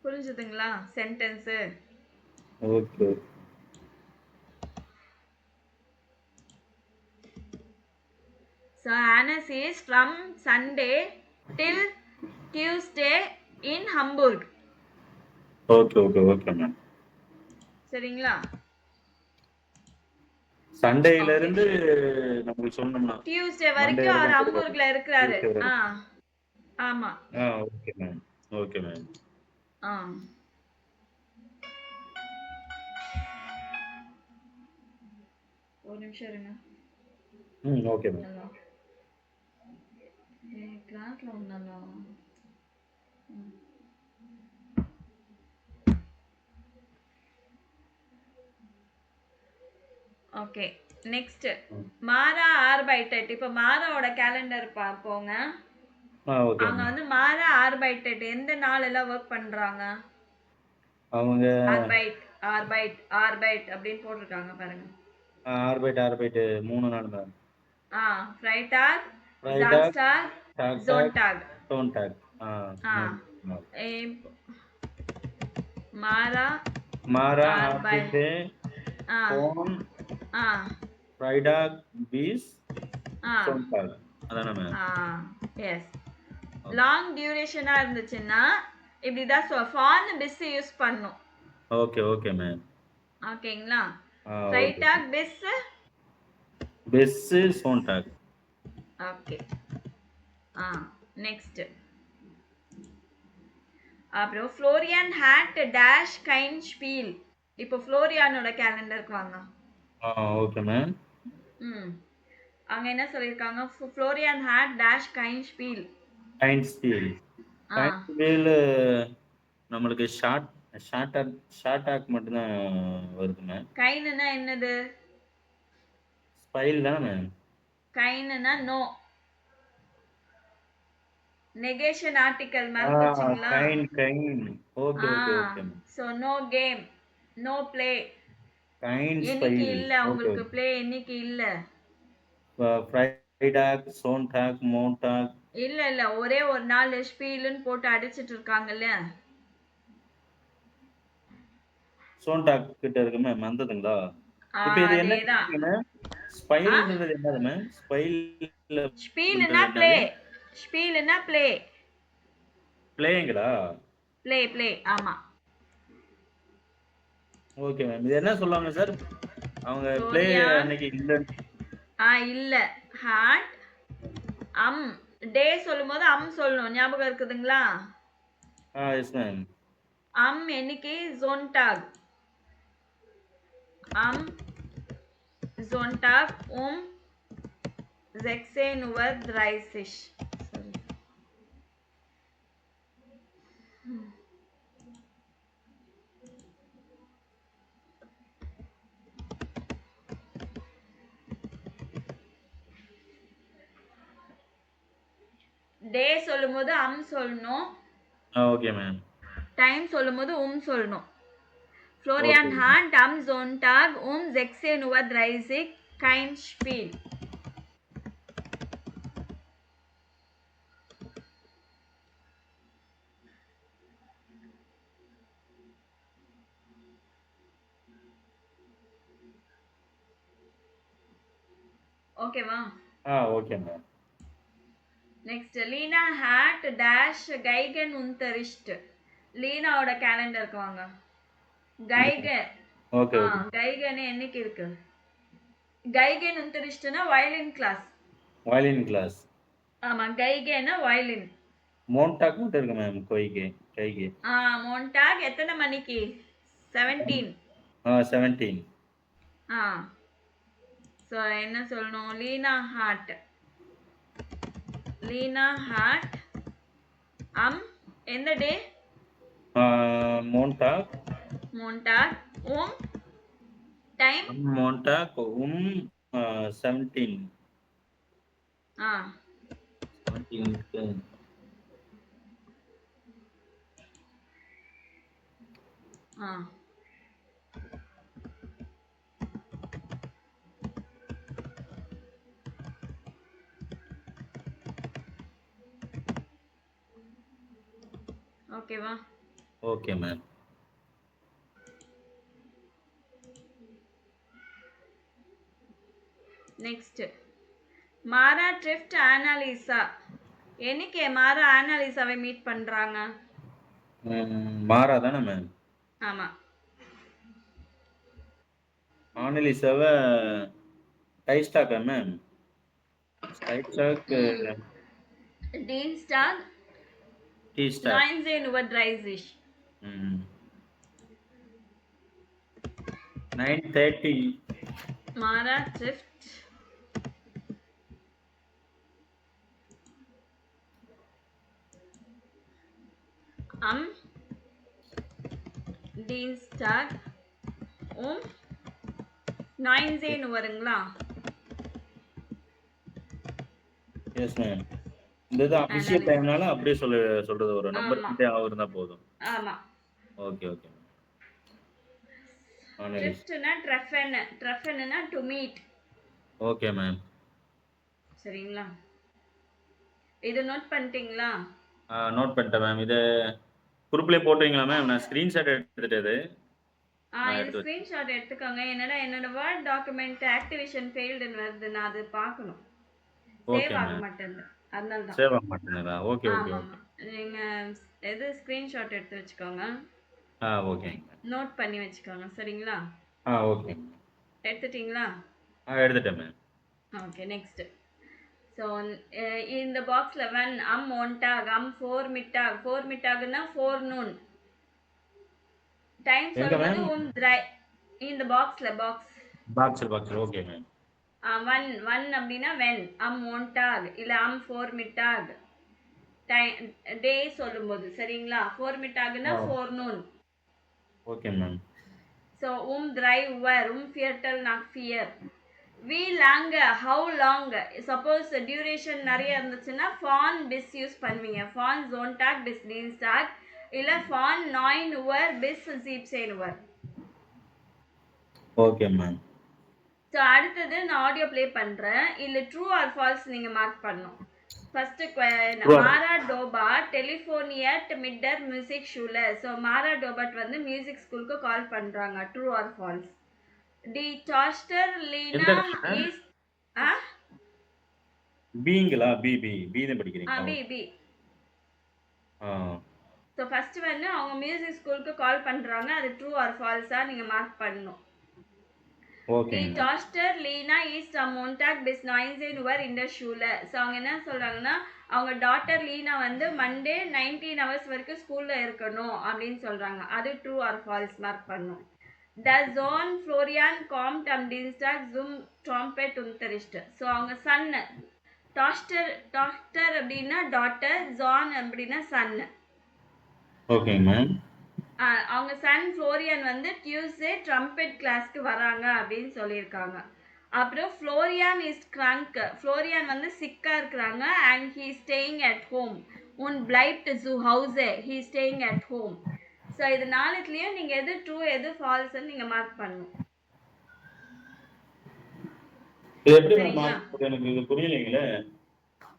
புரிஞ்சுதுங்களா sentence? Okay. So Hannes is from Sunday till Tuesday in Hamburg. Okay okay okay ma'am. சரிங்களா? சண்டேல இருந்து நமக்கு சொல்லணும்னா டியூஸ்டே மண்டே வரைக்கும் அவர் வரைக்கும் ஹம்பூர்க்ல இருக்கிறாரு. Tuesday ஆ வரைக்கும். ஆமா. Okay ma'am. Okay ma'am. ஆ ஒரு நிமிஷம் இருங்க. Okay ma'am. ஹலோ. கிளாஸ்ல வந்தாலோ. ஓகே நெக்ஸ்ட் மாரா ஆர்பைட்டட். இப்போ மாராவோட கேலண்டர் பார்ப்போங்க. ஓகே அவங்க வந்து மாரா ஆர்பைட்டட் எந்த நாள் எல்லாம் ஒர்க் பண்றாங்க? அவங்க ஆர்பைட் அப்படின்னு போட்டிருக்காங்க பாருங்க. ஆர்பைட் 3 நாள் மேம். ஃப்ரைடாக், ஃப்ரைடாக், சாம்ஸ்டாக், ஜோன்டாக். டோன்டாக். மாரா ஆர்பைட், போன், ஃப்ரைடாக், பீஸ், டோன்டாக். அதானே மேம்? எஸ். லாங் டியூரேஷனா இருந்துச்சுன்னா இப்படிதான் ஃபான் பிஸ் யூஸ் பண்ணும். Okay okay ma'am. ஓகேங்களா? ஃப்ரைடாக், பிஸ், சோன்டாக். ஓகே. நெக்ஸ்ட் அப்புறம் ஃப்ளோரியான் ஹேட் டேஷ் கைன் ஸ்பீல். இப்போ ஃப்ளோரியானோட கேலண்டருக்கு வாங்க. Okay ma'am. அங்க என்ன சொல்லிருக்காங்க? ஃப்ளோரியான் ஹேட் டேஷ் கைன் ஸ்பீல். நம்மளுக்கு ஷார்ட் மட்டும் தான் வருது மேம். கைன்னா என்னது? ஸ்பைல் தானே மேம்? கைன்னா நோ. நெகேஷன் ஆர்டிகல் மேம் போச்சுங்களா? கைன். Okay okay okay. So no game, no play. கைன் இன்னைக்கு ஸ்பைல். இல்ல உங்களுக்கு ப்ளே இன்னைக்கு இல்ல. ஃப்ரைடாக், சோன்டாக், மோன்டாக். இல்ல ஒரே ஒரு நாள் ஸ்பீல்னு போட்டு அடிச்சிட்டு இருக்காங்கல்ல. சோன்டாக் கிட்ட இருக்கு மேம். வந்ததுங்களா? இப்போ இது என்ன? ஸ்பைல்ன்றது என்னது மேம்? ஸ்பீல்னா ப்ளே. ஸ்பீல்னா ப்ளே. ப்ளேங்களா? ப்ளே ஆமா. Okay ma'am. இது என்ன சொல்லுவாங்க சார்? அவங்க ப்ளே அன்னைக்கு இல்ல ஹாட் டே சொல்லும்போது சொல்லணும். ஞாபகம் இருக்குதுங்களா? Yes ma'am. என்னைக்கு? ஜோன்டாக். Sonntag 16:30. டே சொல்லும்போது சொல்லணும். Okay ma'am. டைம் சொல்லும்போது சொல்லணும். Florian Hand am Sonntag 16:30 kein Spiel. ஓகேவா? Okay ma'am. நெக்ஸ்ட் லீனா ஹேட் டேஷ் கைகன் உன்தரிஷ்ட். லீனாவோட கேலண்டருக்கு வாங்க. கைகன். ஓகே. கைகன் என்னைக்கு இருக்கு? கைகன் உன்தரிஷ்ட்னா வயலின் கிளாஸ். ஆமா கைகன்னா வயலின். மோன்டாக் மட்டும் இருக்கு மேம். கைகே. மோன்டாக் எத்தனை மணிக்கு? 17. 17. சோ என்ன சொல்லணும்? லீனா ஹார்ட் எந்த டே? மோன்டாக் டைம்? மோன்டாக் 17. ஆ ஓகேவா? Okay ma'am. நெக்ஸ்ட் மாரா ட்ரிஃப்ட் ஆனாலிசா. என்னைக்கு மாரா ஆனாலிசாவை மீட் பண்றாங்க? மாறா தானே மேம்? ஆமா. ஆனலிசாவை டைஸ்டாக்கா மேம்? டைஸ்டாக் டீன்ஸ்டாக் டீஸ்டாக் 19:30. 9:30. மாரா ட்ரிஃப்ட் டீன்ஸ்டாக் 19 வருங்களா? Yes ma'am. இந்த இது அபிஷியல் டைம்னால அப்படியே சொல்றது ஒரு நம்பர் ஆமா. கிட்டே இருந்தா போதும். ஆமா. Okay okay ma'am. ஆனலிஸ். ட்ரிஃப்ட்னா ட்ரெஃபன்னா டு மீட். Okay ma'am. சரிங்களா? இது நோட் பண்ணிட்டீங்களா? நோட் பண்ணிட்டேன் மேம். இதை குரூப்லேயே போட்டுறீங்களா மேம்? நான் ஸ்க்ரீன்ஷாட் எடுத்துட்டது. நான் இது எடுத்து ஸ்க்ரீன்ஷாட் எடுத்துக்கோங்க. என்னோட வேர்ட் டாக்குமெண்ட் ஆக்டிவேஷன் ஃபெயில்டுன்னு வருது. நான் அது பார்க்கணும். ஓகே சேவ் ஆக மேம். மாட்டேங்குது. அதனால தான். சேவ் ஆக மாட்டேங்குதா? ஓகே ஓகே ஆமாம். ஓகே. நீங்கள் இது ஸ்க்ரீன்ஷாட் எடுத்து வச்சுக்கோங்க. ஓகேங்க மேம். நோட் பண்ணி வச்சுக்கோங்க. சரிங்களா? ஓகே. எடுத்துட்டிங்களா? எடுத்துட்டேன் மேம். Okay next. ஸோ இந்த பாக்ஸில் 1 ஒன்டாக் 4 மிட்டாக். 4 மிட்டாக்னா 4 நூன். டைம் எங்க சொல்லும்போது மேம்? திரை இந்த பாக்ஸில் பாக்ஸ் ஓகே மேம். 1 அப்படின்னா வென் ஒன்டாக் இல்லை 4 மிட்டாக். டைம் டே சொல்லும்போது சரிங்களா? 4 மிட்டாக்னா 4 noon. Okay ma'am. So drive where ஃபியர்டல் நாக் ஃபியர். வி லாங் ஹவு லாங். சப்போஸ் டியூரேஷன் நிறைய இருந்துச்சுன்னா ஃபான் பிஸ் யூஸ் பண்ணுவீங்க. ஃபான் ஜோன்டாக் பிஸ் டீன்ஸ்டாக் இல்லை ஃபான் 9 உவர் பிஸ் 17 உவர். Okay ma'am. ஸோ அடுத்தது நான் ஆடியோ ப்ளே பண்ணுறேன். இல்லை ட்ரூ ஆர் ஃபால்ஸ் நீங்கள் மார்க் பண்ணணும். ஃபர்ஸ்ட் மாரா டோபாட் டெலிஃபோனியட் மிட்டர் மியூசிக் ஷூலர். ஸோ மாரா டோபாட் வந்து மியூசிக் ஸ்கூலுக்கு கால் பண்ணுறாங்க. True or false? தி டாஸ்டர் லீனா இஸ் பீங்களா? பி தான் படிக்கிறீங்களா? பி. ஆ ஸோ ஃபர்ஸ்ட் வந்து அவங்க மியூசிக் ஸ்கூலுக்கு கால் பண்ணுறாங்க. அது ட்ரூ ஆர் ஃபால்ஸாக நீங்கள் மார்க் பண்ணணும். ஓகே. தி டாஸ்டர் லீனா இஸ் மோன்டாக் பிஸ் 19 உவர் இந்த ஷூலர். ஸோ அவங்க என்ன சொல்கிறாங்கன்னா அவங்க டாட்டர் லீனா வந்து மண்டே 19 hours வரைக்கும் ஸ்கூலில் இருக்கணும் அப்படின்னு சொல்கிறாங்க. அது ட்ரூ ஆர் ஃபால்ஸ் மார்க் பண்ணணும். த ஜோன் ஃப்ளோரியான் காம்ட் டீன்ஸ்டாக் ஜூம் ட்ராம்பெட் உந்தரிஸ்ட். ஸோ அவங்க சன்னு டாஸ்டர் அப்படின்னா டாட்டர், ஜான் அப்படின்னா சன்னு. Okay ma'am. அவங்க சன் ஃப்ளோரியான் வந்து டியூஸ்டே ட்ரம்பெட் கிளாஸ்க்கு வராங்க அப்படின்னு சொல்லியிருக்காங்க. அப்புறம் ஃப்ளோரியான் இஸ் க்ரங்க். ஃப்ளோரியான் வந்து சிக்காக இருக்கிறாங்க. And he staying at home. பிளைப்ட் ஜூ ஹவுஸே he staying at home. So இது நாலுத்துலேயும் நீங்கள் எது ட்ரூ எது ஃபால்ஸ்ன்னு நீங்கள் மார்க் பண்ணணும். இது எப்படி மார்க்? எனக்கு இது புரியலைங்களே.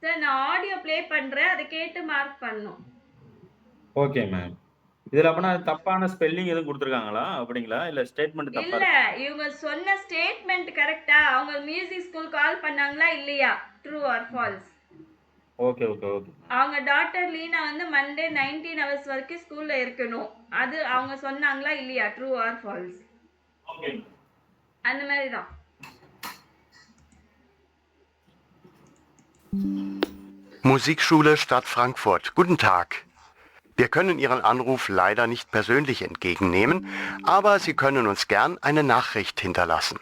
சார் நான் ஆடியோ ப்ளே பண்ணுறேன். அதை கேட்டு மார்க் பண்ணணும். Okay ma'am. இதுல அப்பனா தப்பான ஸ்பெல்லிங் எதுவும் கொடுத்துருக்காங்களா அப்படிங்களா? இல்ல ஸ்டேட்மெண்ட் தப்பா? இல்ல, இவங்க சொன்ன ஸ்டேட்மெண்ட் கரெக்டா? அவங்க மியூசிக் ஸ்கூல் கால் பண்ணாங்களா இல்லையா? True or falls? Okay okay okay. அவங்க டாட்டர் லீனா வந்து மண்டே 19 hours வரைக்கும் ஸ்கூல்ல இருக்கணும். அது அவங்க சொன்னாங்களா இல்லையா? True or falls? ஓகே. அந்த மாதிரி தான். Musikschule Stadt Frankfurt. Guten Tag. Wir können Ihren Anruf leider nicht persönlich entgegennehmen, aber Sie können uns gern eine Nachricht hinterlassen.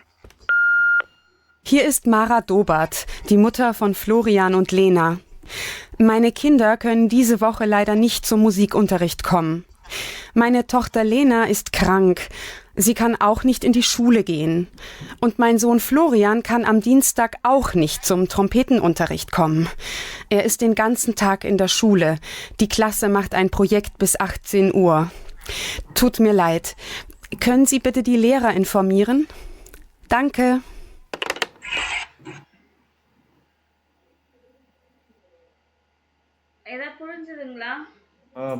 Hier ist Mara Dobat, die Mutter von Florian und Lena. Meine Kinder können diese Woche leider nicht zum Musikunterricht kommen. Meine Tochter Lena ist krank. Sie kann auch nicht in die Schule gehen. Und mein Sohn Florian kann am Dienstag auch nicht zum Trompetenunterricht kommen. Er ist den ganzen Tag in der Schule. Die Klasse macht ein Projekt bis 18 Uhr. Tut mir leid. Können Sie bitte die Lehrer informieren? Danke. ஏதாவது புரிஞ்சுதுங்களா?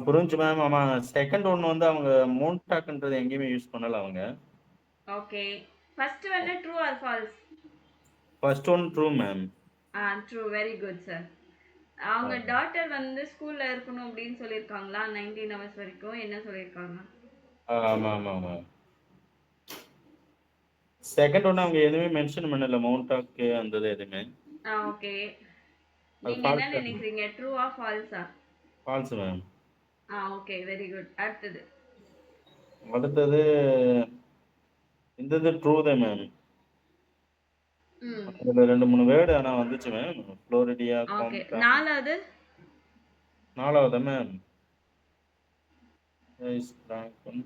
புரிஞ்சு ma'am. ஆமாம், second ஒன்று வந்து அவங்க மோன்டாக்ன்றது எங்கேயுமே use பண்ணலை அவங்க. ஓகே. ஃபர்ஸ்ட் வந்து true or falls? First one true ma'am. True. Very good sir. அவங்க டாட்டர் வந்து ஸ்கூல்ல இருக்கணும் அப்படின்னு சொல்லியிருக்காங்களா 19 hours வரைக்கும்? என்ன சொல்லியிருக்காங்க? ஆமாம் ஆமாம் ஆமாம். செகண்ட் ஒன்று அவங்க எதுவுமே மென்ஷன் பண்ணல, மவுண்டாக்கு அந்த இது எதுவுமே. ஓகே. அது நீங்க என்ன ஃபால்ஸ். நினைக்கிறீங்க? ட்ரூவா ஃபால்ஸா? False ma'am. Okay. Very good. அடுத்தது அடுத்தது இந்த இது ட்ரூ தான் மேம். ம் அதில் 2-3 வேர்டு ஆனால் வந்துச்சு மேம். ஃப்ளோரிடியா, ஓகே. காம்டா. நாலாவது நாலாவதா மேம்? இஸ் பிராங்கன்.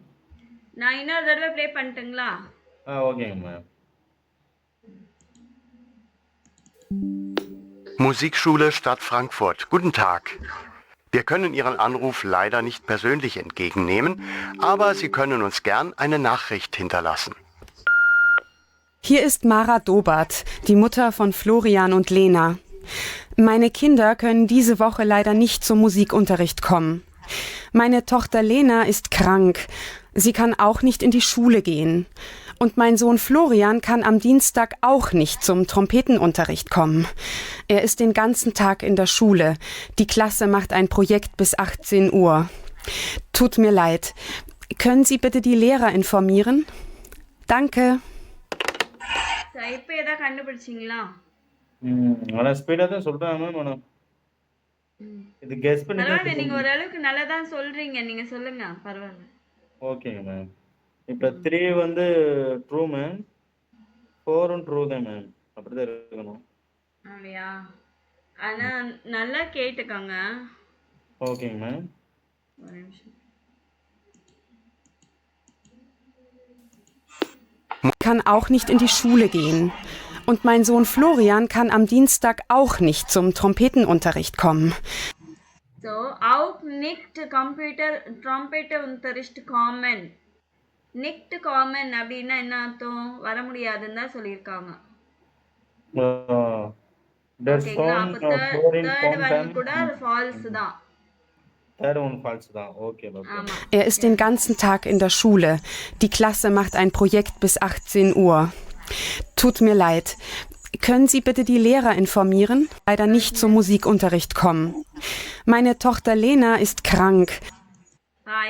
நான் இன்னொரு தடவை ப்ளே பண்ணட்டுங்களா? ஓகேங்க ma'am. Musikschule Stadt Frankfurt. Guten Tag. Wir können Ihren Anruf leider nicht persönlich entgegennehmen, aber Sie können uns gern eine Nachricht hinterlassen. Hier ist Mara Dobert, die Mutter von Florian und Lena. Meine Kinder können diese Woche leider nicht zum Musikunterricht kommen. Meine Tochter Lena ist krank. Sie kann auch nicht in die Schule gehen. Und mein Sohn Florian kann am Dienstag auch nicht zum Trompetenunterricht kommen. Er ist den ganzen Tag in der Schule. Die Klasse macht ein Projekt bis 18 Uhr. Tut mir leid. Können Sie bitte die Lehrer informieren? Danke. Sir இப்போ எதாவது கண்டுபிடிச்சிங்களா? ஆனால் ஸ்பீடாக தான் சொல்கிறேன் ma'am. ஆனால் இது guess பண்ணி தான் பரவாயில்ல. நீங்க சொல்லுங்க. ஓரளவுக்கு நல்லா தான் சொல்றீங்க. நீங்க சொல்லுங்க. பரவாயில்ல. ஓகேங்க மேம். இப்போ 3 வந்து ட்ரூ மேம். 4ம் ட்ரூ தான் மேம். அப்படி தான் இருக்கணும். அப்படியா? ஆனா நல்லா கேட்டுக்கோங்க. ஓகேங்க மேம். ஒரு நிமிஷம். Kann auch nicht in die Schule gehen. Und mein Sohn Florian kann am Dienstag auch nicht zum Trompetenunterricht kommen. So அவுட் நிக்ட் கம்ப்யூட்டர் ட்ரம்பெட் உந்தரிஷ்ட் காமன். நிக்ட் காமன் அப்படின்னா என்ன அர்த்தம்? வர முடியாதுன்னு தான் சொல்லியிருக்காங்க. ஓகேங்களா? அப்போ தேர்ட் ஒன் கூட அது ஃபால்ஸ் தான். தேர்ட் ஒன் ஃபால்ஸ் தான். Okay okay. ஆமா. Er ist den ganzen Tag in der Schule. Die Klasse macht ein Projekt bis 18 Uhr. Tut mir leid. Können Sie bitte die Lehrer informieren? Leider nicht zum Musikunterricht kommen. Meine Tochter Lena ist krank.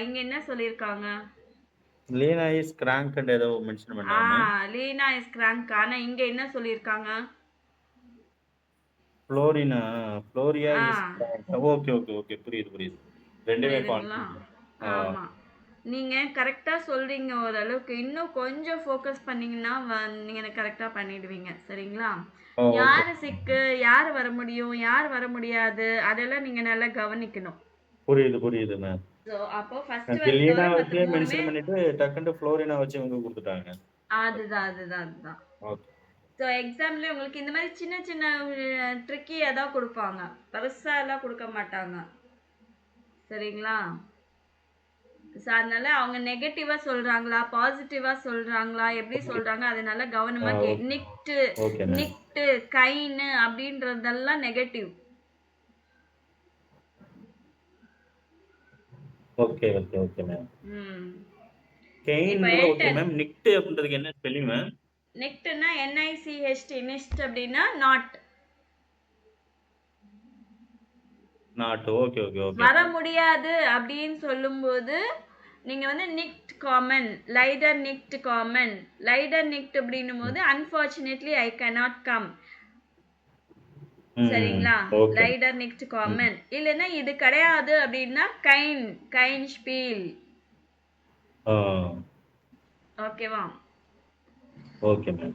இங்க என்ன சொல்லியிருக்காங்க? Leena is கிராங்க்னு ஏதோ mention பண்ணாங்க. Lena இஸ் கிராங்க். ஆனா இங்க என்ன சொல்லியிருக்காங்க? ஃப்ளோரியா இஸ் கிராங்க். Okay okay okay. புரியுது. ரெண்டுமே புரியுதுங்களா? ஆமா. நீங்க கரெக்டா சொல்றீங்க ஓரளவுக்கு. இன்னும் கொஞ்சம் ஃபோக்கஸ் பண்ணீங்கன்னா நீங்க கரெக்டா பண்ணிடுவீங்க. சரிங்களா? யாரு சிக்கு, யார் வர முடியும், யார் வர முடியாது, அதெல்லாம் நீங்க நல்லா கவனிக்கணும். புரியுது மேம். சோ அப்போ ஃபர்ஸ்ட் லீனா வச்சு மென்ஷன் பண்ணிட்டு டக்குன்னு ஃப்ளோரினா வச்சு இவங்க கொடுத்துட்டாங்க. அதுதான். ஓகே. ஸோ எக்ஸாம்ல உங்களுக்கு இந்த மாதிரி சின்ன சின்ன ட்ரிக்கியாக தான் கொடுப்பாங்க. பெருசாக எல்லாம் கொடுக்க மாட்டாங்க. சரிங்களா? ஸோ அதனால அவங்க நெகட்டிவாக சொல்கிறாங்களா பாசிட்டிவாக சொல்கிறாங்களா எப்படி சொல்கிறாங்க அதை நல்லா கவனமாக நிக்ட்டு கைன்னு அப்படின்றதெல்லாம் நெகட்டிவ். Okay ma'am. கெயின் ஓகே மேம். நிக்ட் அப்படின்றதுக்கு என்ன ஸ்பெல்லிங் மேம்? நிக்ட்னா NICHT நிஸ்ட் அப்படின்னா நாட். ஓகே. வர முடியாது அப்படின்னு சொல்லும்போது நீங்க வந்து நிக்ட் காமன், லைடர் நிக்ட் காமன். லைடர் நிக்ட் அப்படின்னும் போது அன்பார்ச்சுனேட்லி ஐ cannot கம். சரிங்களா? லைடர் நிக்ட் காமன். இல்லைன்னா இது கிடையாது அப்படின்னா கைன் ஸ்பீல். ஓகேவா? Okay ma'am.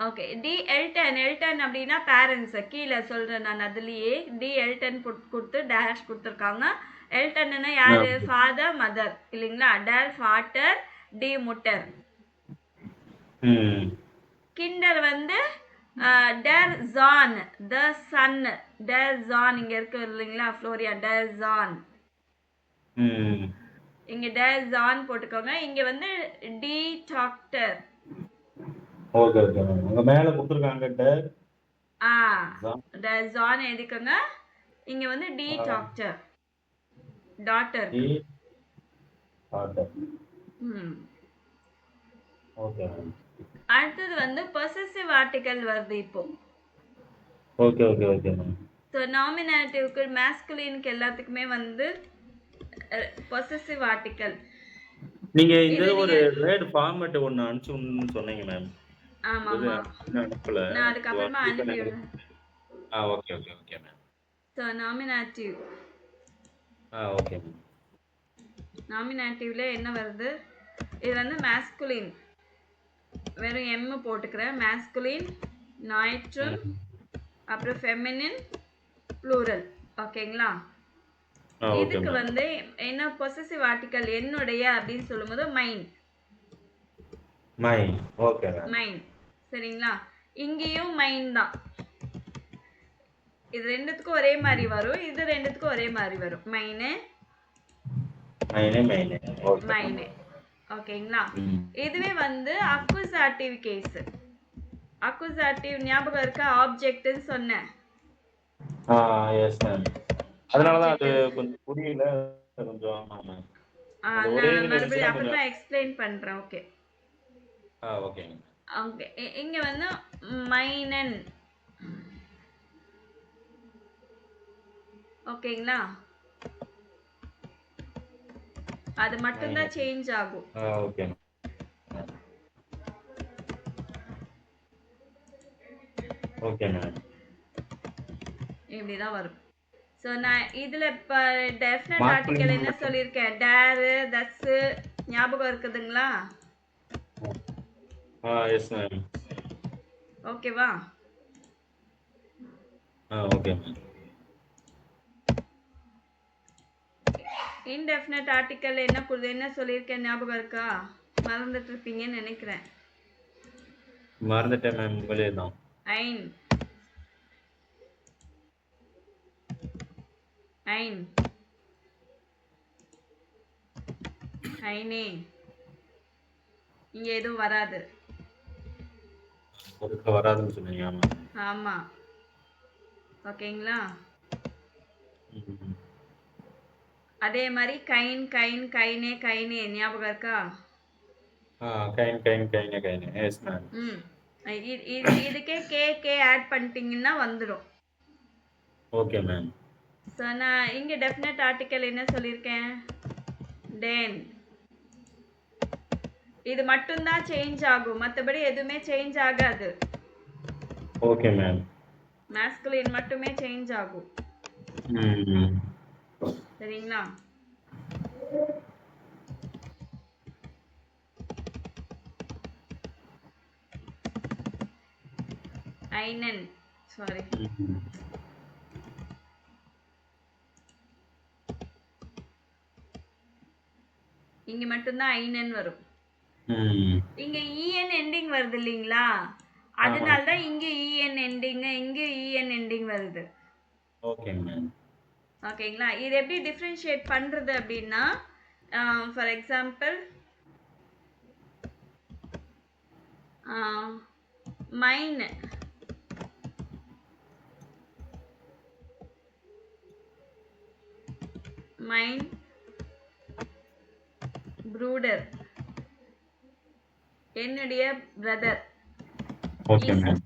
ஓகே. டி எல்டன் அப்படின்னா பேரண்ட்ஸ். கீழே சொல்றேன் நான். அதுலயே டி எல்டன் கொடுத்து டேஷ் கொடுத்துருக்காங்க. எல்டன்னா யாரு? ஃபாதர் மதர் இல்லைங்களா? டேர் ஃபாட்டர், டி முட்டர். கிண்டர் வந்து டேர் ஜான், த சன், டேர் ஜான். இங்க இருக்கு இல்லைங்களா? ஃப்ளோரியா டேர் ஜான். இங்கே டேஸ் ஆன் போட்டுக்கோங்க. இங்கே வந்து டி டாக்டர். Okay okay ma'am. அங்க மேல கொடுத்துருக்காங்க டேர் ஆ ஜான். டேஸ் ஆன் எழுதிக்கோங்க. இங்கே வந்து டி டாக்டர் டாட்டர். டி ஆர்டர். ம் ஓகே மேம். அடுத்தது வந்து பொசசிவ் ஆர்டிகல் வருது இப்போ. Okay okay okay ma'am. So நாமினேட்டிவ்க்கு மேஸ்குலினுக்கு எல்லாத்துக்குமே வந்து பொசசிவ் ஆர்டிகல். நீங்க இந்த இது ஒரு நீங்க வேர்ட் ஃபார்மேட் ஒன்னு அனுப்பிச்சுன்னு சொன்னீங்க மேம். ஆமாம் இது ஆமாம், இன்னும் அனுப்பல. நான் அதுக்கப்புறமா இப்போ அனுப்பி எனக்கு விடுறேன். Okay okay okay ma'am. So nominative okay ma'am. நாமினேட்டிவ்ல என்ன வருது? இது வந்து மேஸ்குலின், வெறும் எம் போட்டுக்கிறேன். மேஸ்குலின், நாய்ட்ரம், அப்புறம் ஃபெமினின், ப்ளூரல். ஓகேங்களா? ஓகே இதுக்கு மேம். வந்து என்ன பொசசிவ் ஆர்டிகல் என்னுடைய அப்படின்னு சொல்லும்போது மைன். மை. Okay ma'am. மைன் சரிங்களா? இங்கேயும் மைன் தான். இது ரெண்டுத்துக்கும் ஒரே மாதிரி வரும், இது ரெண்டுத்துக்கும் ஒரே மாதிரி வரும். மைனு மைனே மைனே. Okay ma'am. மைனு. ஓகேங்களா? ம். இதுவே வந்து அக்குசாட்டிவ் கேஸ். அக்குசாட்டிவ் ஞாபகம் இருக்கா? ஆப்ஜெக்ட்னு சொன்னேன். Yes ma'am. அதனால தான் அது ஆப்ஜெக்ட். கொஞ்சம் புரியல. கொஞ்சம் ஆமா மேம். அது நான் ஒரே இதுல மறுபடியும் இருந்துச்சுன்னா அப்புறமா கொஞ்சம் எக்ஸ்பிளைன் பண்ணுறேன். Okay okay ma'am. ஓகே. இங்கே வந்து மைனன். ஓகேங்களா? அது மட்டும்தான் மைனஸ். சேஞ்ச் ஆகும். Okay ma'am. Okay ma'am. இப்படி தான் வரும். ஸோ நான் இதில் இப்போ டெஃபினட் மார்க் ஆர்டிக்கல் பண்ணி என்ன சொல்லியிருக்கேன்? டேரு, தஸ்ஸு ஞாபகம் இருக்குதுங்களா? Yes ma'am. ஓகேவா? Okay ma'am. இன்டெஃபினட் ஆர்டிக்கல் என்ன சொல்லியிருக்கேன் ஞாபகம் இருக்கா? மறந்துட்டு இருப்பீங்கன்னு நினைக்கிறேன். மறந்துட்டேன் மேம். உங்களே தான். ஐன் ஐன் ஐனே. இங்கே எதுவும் வராது. ஒருக்க வராதுன்னு சொன்னீங்க. ஆமா. ஆமாம். ஓகேங்களா? ம். அதே மாதிரி கைன் கைன் கைனே கைனே ஞாபகம் இருக்கா? கைன் கைன் கைனே கைனே. Yes ma'am. ம் இதுக்கே கே கே ஆட் பண்ணிட்டீங்கன்னா வந்துடும். Okay ma'am. ஸோ நான் இங்கே டெஃபினட் ஆர்டிக்கல் என்ன சொல்லியிருக்கேன்? டேன். இது மட்டும்தான் சேஞ்ச் ஆகும், மற்றபடி எதுவுமே சேஞ்ச் ஆகாது. Okay ma'am. மேஸ்குலின் மட்டுமே சேஞ்ச் ஆகும். ம். சரிங்களா? ஐனன். சாரி. ம். இங்க மட்டும்தான் ஐனன் வரும். ம். இங்க இஎன் எண்டிங் வருது இல்லைங்களா? அதனால தான் இங்க இஎன் எண்டிங், இங்க இஎன் எண்டிங் வருது. Okay ma'am. ஓகேங்களா? இது எப்படி டிஃப்ரென்ஷியேட் பண்றது அப்படின்னா, ஃபார் எக்ஸாம்பிள் மைன் மைன் ப்ரூடர், என்னுடைய பிரதர் ஓகே மேம்.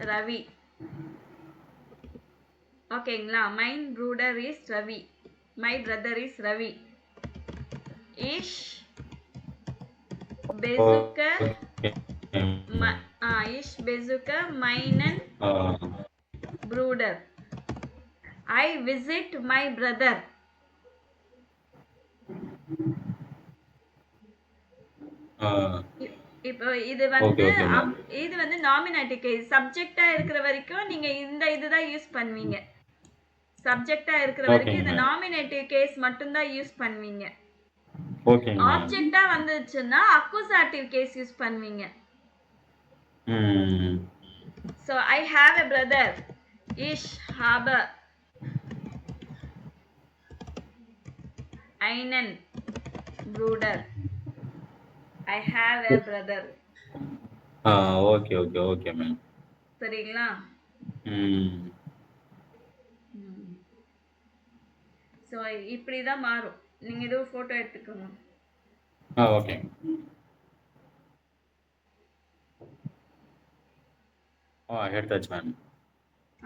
ரவி. ஓகேங்களா? மைன் ப்ரூடர் இஸ் Ravi, my brother is Ravi. இஷ் பெசுக்க இஷ் பெசுக்க மைனன் ப்ரூடர். I visit my brother. இப்போ இது வந்து இது வந்து நாமினேட்டிவ் கேஸ். சப்ஜெக்டா இருக்கிற வரைக்கும் நீங்க இந்த இதுதான் யூஸ் பண்ணுவீங்க. சப்ஜெக்டா இருக்கிற வரைக்கும் இந்த நாமினேட்டிவ் கேஸ் மட்டும் தான் யூஸ் பண்ணுவீங்க. ஓகே. ஆப்ஜெக்டா வந்துச்சுன்னா அக்குசாட்டிவ் கேஸ் யூஸ் பண்ணுவீங்க. So I have a brother. Ich habe einen Bruder. I have a brother. Okay okay okay ma'am. சரிங்களா? ம். ஸோ இப்படி தான் மாறும். நீங்கள் இது ஃபோட்டோ எடுத்துக்கோங்க. ஓகே. எடுத்தாச்சு மேம்.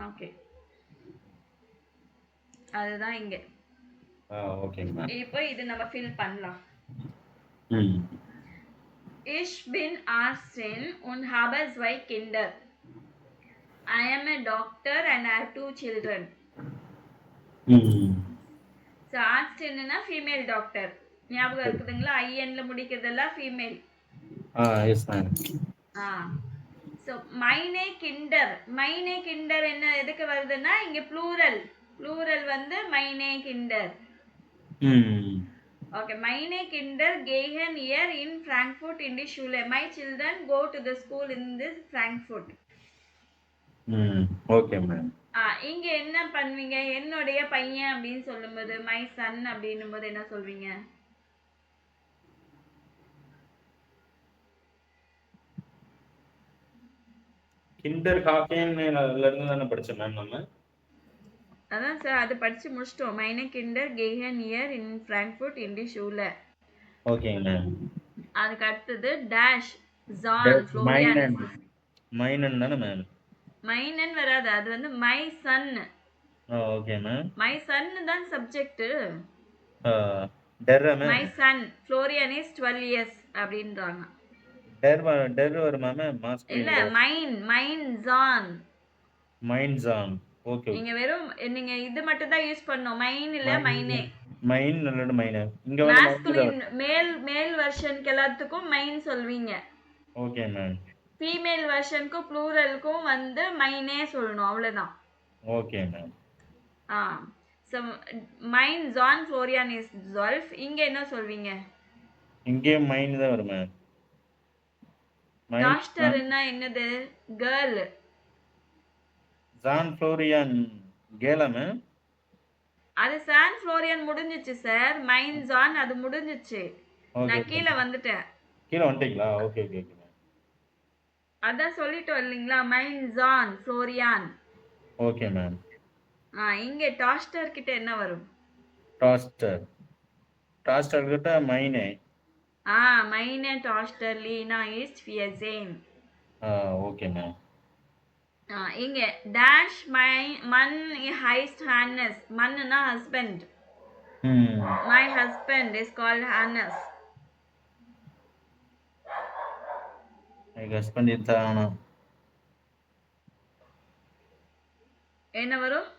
ஓகே. அதுதான் இங்கே. ஓகேங்க மேம். இப்போ இது நம்ம ஃபில் பண்ணலாம். ம். Ich bin 18 und habe 2 Kinder. I am a doctor and I have 2 children. So 18னா ஃபீமேல் டாக்டர். ஞாபகம் இருக்குதுங்களா? INல முடிக்கிறதெல்லாம் ஃபீமேல். Yes ma'am. ஸோ மைனே கிண்டர். மைனே கிண்டர் என்ன எதுக்கு வருதுன்னா இங்கே ப்ளூரல். ப்ளூரல் வந்து மைனே கிண்டர். Okay, meine Kinder gehen hier in Frankfurt in die Schule. My children go to the school in this Frankfurt. Okay ma'am. இங்க என்ன பண்ணுவீங்க? என்னுடைய பையன் அப்படின்னு சொல்லும்போது மை சன் அப்படின்னும் போது என்ன சொல்வீங்க? கிண்டர் கார்டன்ல இருந்து தானே படிச்சோம் மேம் நம்ம. அதான் சார் அது படிச்சு முடிச்சிட்டோம். மைனே கிண்டர் கேஹன் இயர் இன் ஃப்ராங்க்ஃபர்ட் இன் தி ஷூல. ஓகேங்க மேம். அதுக்கு அடுத்தது டேஷ் ஜான் ஃப்ளோரியான். மைனன் தானே மேம். மைனன் வராது, அது வந்து my son. Okay ma'am. My son தான் சப்ஜெக்ட். டெர் ma'am. My son Florian is 12 years அப்படின்றாங்க. டெர் வருமா மேம்? இல்ல மைன் ஜான். மைன் ஜான். ஓகே. நீங்க வெறும் நீங்க இது மட்டும் தான் யூஸ் பண்ணனும். மைன் இல்ல மைனே. மைன் அல்லது மைனர். இங்க வந்து மாஸ்குலின் மேல் வெர்ஷனுக்கு எல்லாத்துக்கும் மைன் சொல்வீங்க. Okay ma'am. ஃபீமேல் வெர்ஷனுக்கு ப்ளூரலுக்கும் வந்து மைனே சொல்லணும், அவ்வளவுதான். Okay ma'am. சோ மைன் ஜான் ஃப்ளோரியான் இஸ் 12. இங்க என்ன சொல்வீங்க? இங்கே மைன் தான் வரும் மேம். டாஸ்டர்னா என்னது? கேர்ள். ஜான் ஃப்ளோரியான் கேலா மேம். அது சான் ஃப்ளோரியான் முடிஞ்சிச்சு சார். மைன் ஜான் அது முடிஞ்சிச்சு. நான் கீழ வந்துட்டேன். கீழ வந்துட்டீங்களா? Okay okay okay ma'am. அதான் சொல்லிட்டோம் இல்லீங்களா? மைன் ஜான் ஃப்ளோரியான். Okay ma'am. இங்க டாஸ்டர் கிட்ட என்ன வரும்? டாஸ்டர் கிட்ட மைனே. மைனே டாஸ்டர் லீனா இஸ் ஃபியசேன். Okay ma'am. இங்க டேஷ் மன் ஹைஸ்ட் ஹானஸ். மன்னுனா husband. My husband is called Hannes. My husband is Hanna. என்ன வரும்?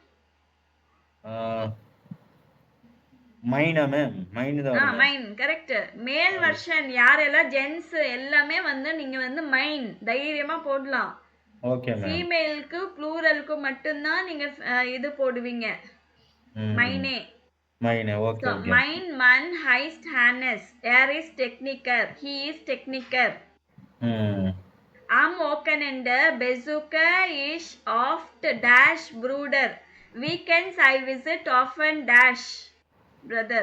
மைனா மேம். மைன் தான். மைன் கரெக்ட். மேல் வெர்ஷன் யாரெல்லாம் ஜென்ஸ் எல்லாமே வந்து நீங்க வந்து மைன் தைரியமா போடலாம். Okay ma'am. ஃபீமேலுக்கு ப்ளூரலுக்கு மட்டும் தான் நீங்க இது போடுவீங்க. மைனே. மைனே. Okay okay. மைன் மன் ஹைஸ்ட் ஹானஸ். ஏர் இஸ் டெக்னிக்கர். ஹி இஸ் டெக்னிக்கர். Am Wochenende besuche ich oft dash Bruder. Weekends I visit often dash brother.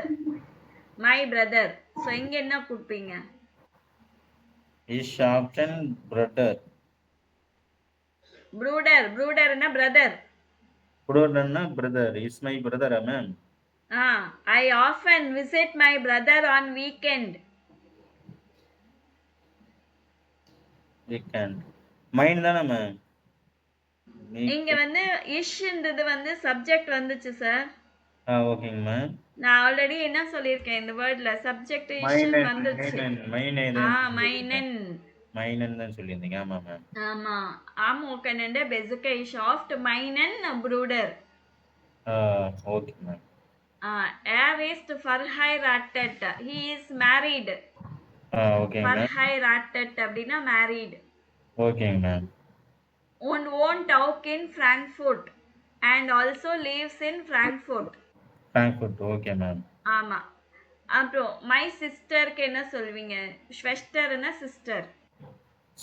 My brother. So இங்க என்ன கொடுப்பீங்க? Ich often brother. Bruder na brother. Bruder na brother. Is my brother ma'am. I often visit my brother on weekend. Weekend. Mine தான ma'am. இங்க வந்து இஷ்ன்றது வந்து subject வந்துச்சு sir. ஓகேங்க ma'am. நான் ஆல்ரெடி என்ன சொல்லிருக்கேன் இந்த வேர்ட்ல சப்ஜெக்ட் இஷ் வந்துச்சு. மைனே. மைனன். மைனன் தான் சொல்லிருந்தீங்க. ஆமா மேம். ஆமா. ஆம் ஓகனண்டே பெசுகே இஷ் ஆஃப்ட் மைனன் ப்ரூடர். Okay ma'am. Er ist verheiratet. He is married. Okay ma'am. verheiratet அப்படினா married. ஓகேங்க ma'am. Und wohnt auch in Frankfurt and also lives in Frankfurt. Frankfurt. Okay ma'am. ஆமா. அப்புறம் my sisterக்கு என்ன சொல்வீங்க? schwesterனா sister.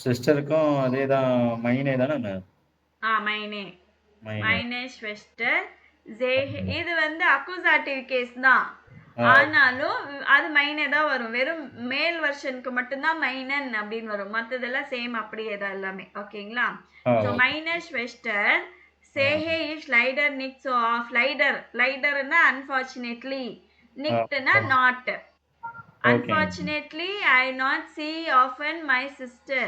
சிஸ்டருக்கும் அதேதான் மைனே தானே மேம். மைனே. மைனே schwester. இது வந்து அக்குசாட்டிவ் கேஸ் தான். ஆனாலும் அது மைனே தான் வரும். வெறும் மேல் வெர்ஷனுக்கு மட்டும்தான் மைனன் அப்படின்னு வரும். மற்றதெல்லாம் சேம் அப்படியே தான் எல்லாமே. ஓகேங்களா? So meine Schwester sehe ich leider nicht so oft. லைடர்னா அன்ஃபார்ச்சுனேட்லி, நிக்ட்னா not. Unfortunately, I not see often my sister.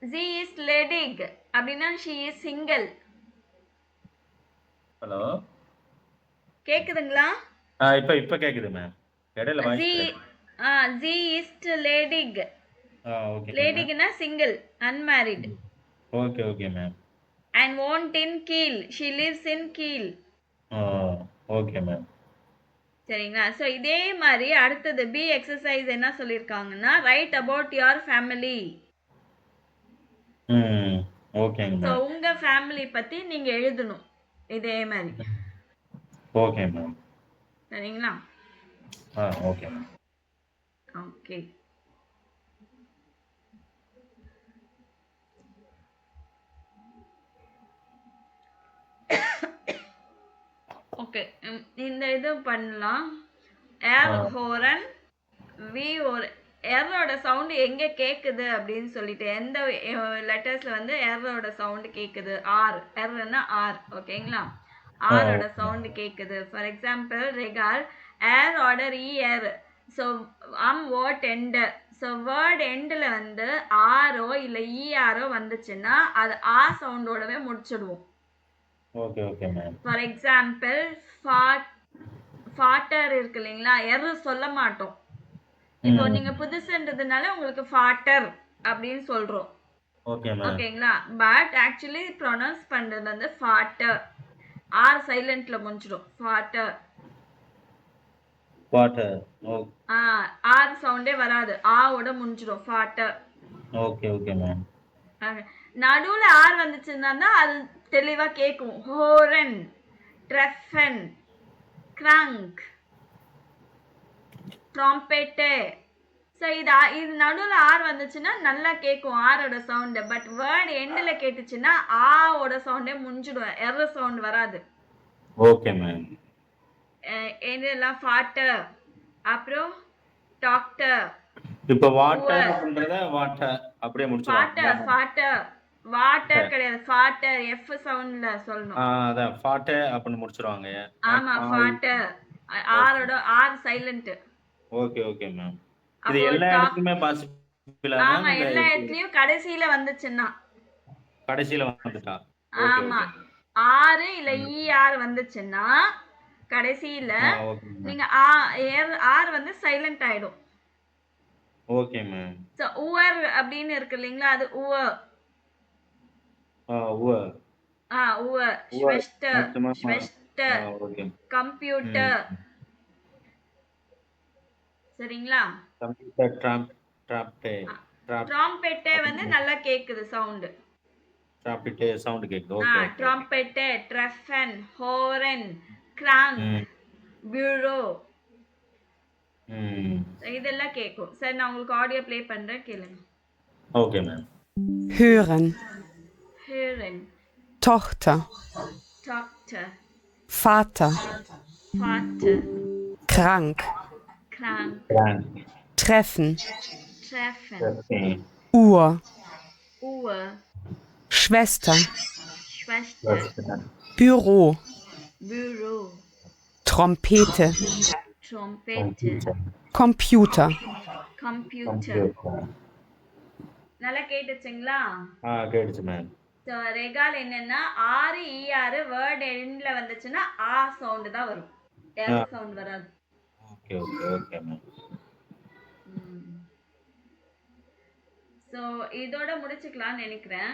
She is ledig. அப்படின்னா she is single. ஹலோ கேக்குதுங்களா? இப்ப கேக்குது மேம். இடையில voice she is ledig. Okay Ledigனா single, unmarried. Okay ma'am. And won't in Kiel. She lives in Kiel. Okay ma'am. சரிங்களா? So இதே மாதிரி அடுத்தது பி எக்ஸசைஸ் என்ன சொல்லியிருக்காங்கன்னா, ரைட் அபவுட் யுவர் ஃபேமிலி. ஓகேங்க ஸோ மேம். உங்க ஃபேமிலி பத்தி நீங்க எழுதணும் இதே மாதிரி. Okay ma'am. சரிங்களா? Okay ma'am. ஓகே. ஓகே, இந்த இது பண்ணலாம். ஏர் ஹோரன் வி ஒரு எரோட சவுண்டு எங்கே கேட்குது அப்படின்னு சொல்லிட்டு எந்த லெட்டர்ஸில் வந்து எரோட சவுண்டு கேட்குது. ஆர், எர்னா ஆர். ஓகேங்களா? ஆரோட சவுண்டு கேட்குது. ஃபார் எக்ஸாம்பிள் ரெகால் ஏர் ஆர்டர் ஏர். So word end. So word எண்டில் வந்து ஆரோ இல்லை ஆரோ வந்துச்சுன்னா அது ஆ சவுண்டோடவே முடிச்சிடுவோம். Okay ma'am. ஃபார் எக்ஸாம்பிள் ஃபாட்டர் இருக்கு இல்லைங்களா, எரு சொல்ல மாட்டோம். இப்போ நீங்க புதுசுன்றதுனால உங்களுக்கு ஃபாட்டர் அப்படின்னு சொல்றோம். Okay ma'am. ஓகேங்களா? பட் ஆக்சுவலி ப்ரொனவுன்ஸ் பண்றது வந்து ஃபாட்டர். ஆர் சைலண்ட்ல முடிஞ்சிடும். ஃபாட்டர். வாட்டர். ஆர் சவுண்டே வராது, ஆவோட முடிஞ்சிடும். ஃபாட்டர். Okay ma'am. நடுவுல ஆர் வந்துச்சுன்னா அது தெளிவா கேட்கும். ஹோரன், ட்ரெஃபன், கிரங்க், ட்ராம்பெட்டு. ஸோ இது நடுவில் ஆர் வந்துச்சுன்னா நல்லா கேட்கும் ஆரோட சவுண்டு. பட் வேர்டு எண்டில் கேட்டுச்சுன்னா ஆவோட சவுண்டே முடிஞ்சிடும், எர்ர சவுண்ட் வராது. Okay ma'am. இதெல்லாம் ஃபாட்டர், அப்புறம் டாக்டர். இப்போ வாட்டர் அப்படின்றத வாட்டர் அப்படியே முடிச்சிடலாம். வாட்டர் கிடையாது, ஃபாட்டர். எஃப் சவுண்ட்ல சொல்லணும். அதான் ஃபாட்டர் அப்படின்னு முடிச்சிருவாங்க. ஆமா, ஃபாட்டர். ஆரோட ஆர் சைலண்ட். Okay ma'am. இது எல்லா இடத்துலயுமே பாசிபிள். ஆமா, எல்லா இடத்துலயும் கடைசியில வந்துச்சுன்னா. கடைசியில வந்துட்டா. ஆமா, ஆர் இல்ல ஆர் வந்துச்சுன்னா கடைசியில நீங்க ஆர் வந்து சைலண்ட் ஆயிடும். Okay ma'am. சோ உவர் அப்படின்னு இருக்கு இல்லீங்களா, அது உவர். உவர். உவர். ஸ்வெஸ்டர். கம்ப்யூட்டர். சரிங்களா? கம்ப்யூட்டர். ட்ராம்பெட்டே வந்து நல்லா கேக்குது சவுண்ட். ட்ராம்பெட்டே சவுண்ட் கேக்குது. ஓகே. ட்ராம்பெட்டே, ட்ரெஃபன், ஹோரன், கிராங்க், பியூரோ. இதெல்லாம் கேட்கும். சரி, நான் உங்களுக்கு ஆடியோ ப்ளே பண்றேன், கேளுங்க. Okay ma'am. Hören. Hören. Tochter. Tochter. Vater. Vater. Krank. Krank. Treffen. Treffen. Uhr. Uhr. Schwester. Schwester. Büro. Büro. Trompete. Trompete. Computer. Computer. நல்லா கேட்டுச்சுங்களா? கேட்டுச்சு மேம். ஸோ ரெகால் என்னன்னா ஆறு ஆறு வேர்ட் எண்ட்ல வந்துச்சுன்னா ஆ சவுண்ட் தான் வரும், எர் சவுண்ட் வராது. Okay ma'am. ஸோ இதோட முடிச்சுக்கலாம்னு நினைக்கிறேன்.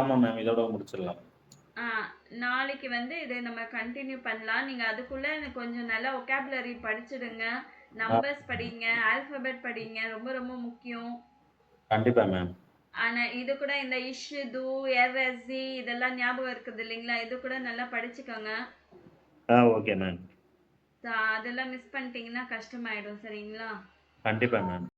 ஆமா மேம், இதோட முடிச்சிடலாம். நாளைக்கு வந்து இதை நம்ம கண்டினியூ பண்ணலாம். நீங்க அதுக்குள்ள கொஞ்சம் நல்லா ஒகாபுலரி படிச்சிடுங்க, நம்பர்ஸ் படிங்க, ஆல்பபெட் படிங்க, ரொம்ப ரொம்ப முக்கியம். கண்டிப்பா மேம். ஆனா இது கூட இந்த இஷ், து, எர்எஸ்சி இதெல்லாம் ஞாபகம் இருக்குது இல்லைங்களா, இது கூட நல்லா படிச்சுக்கோங்க. Okay ma'am. அதெல்லாம் மிஸ் பண்ணிட்டீங்கன்னா கஷ்டமாயிடும். சரிங்களா? கண்டிப்பா மேம்.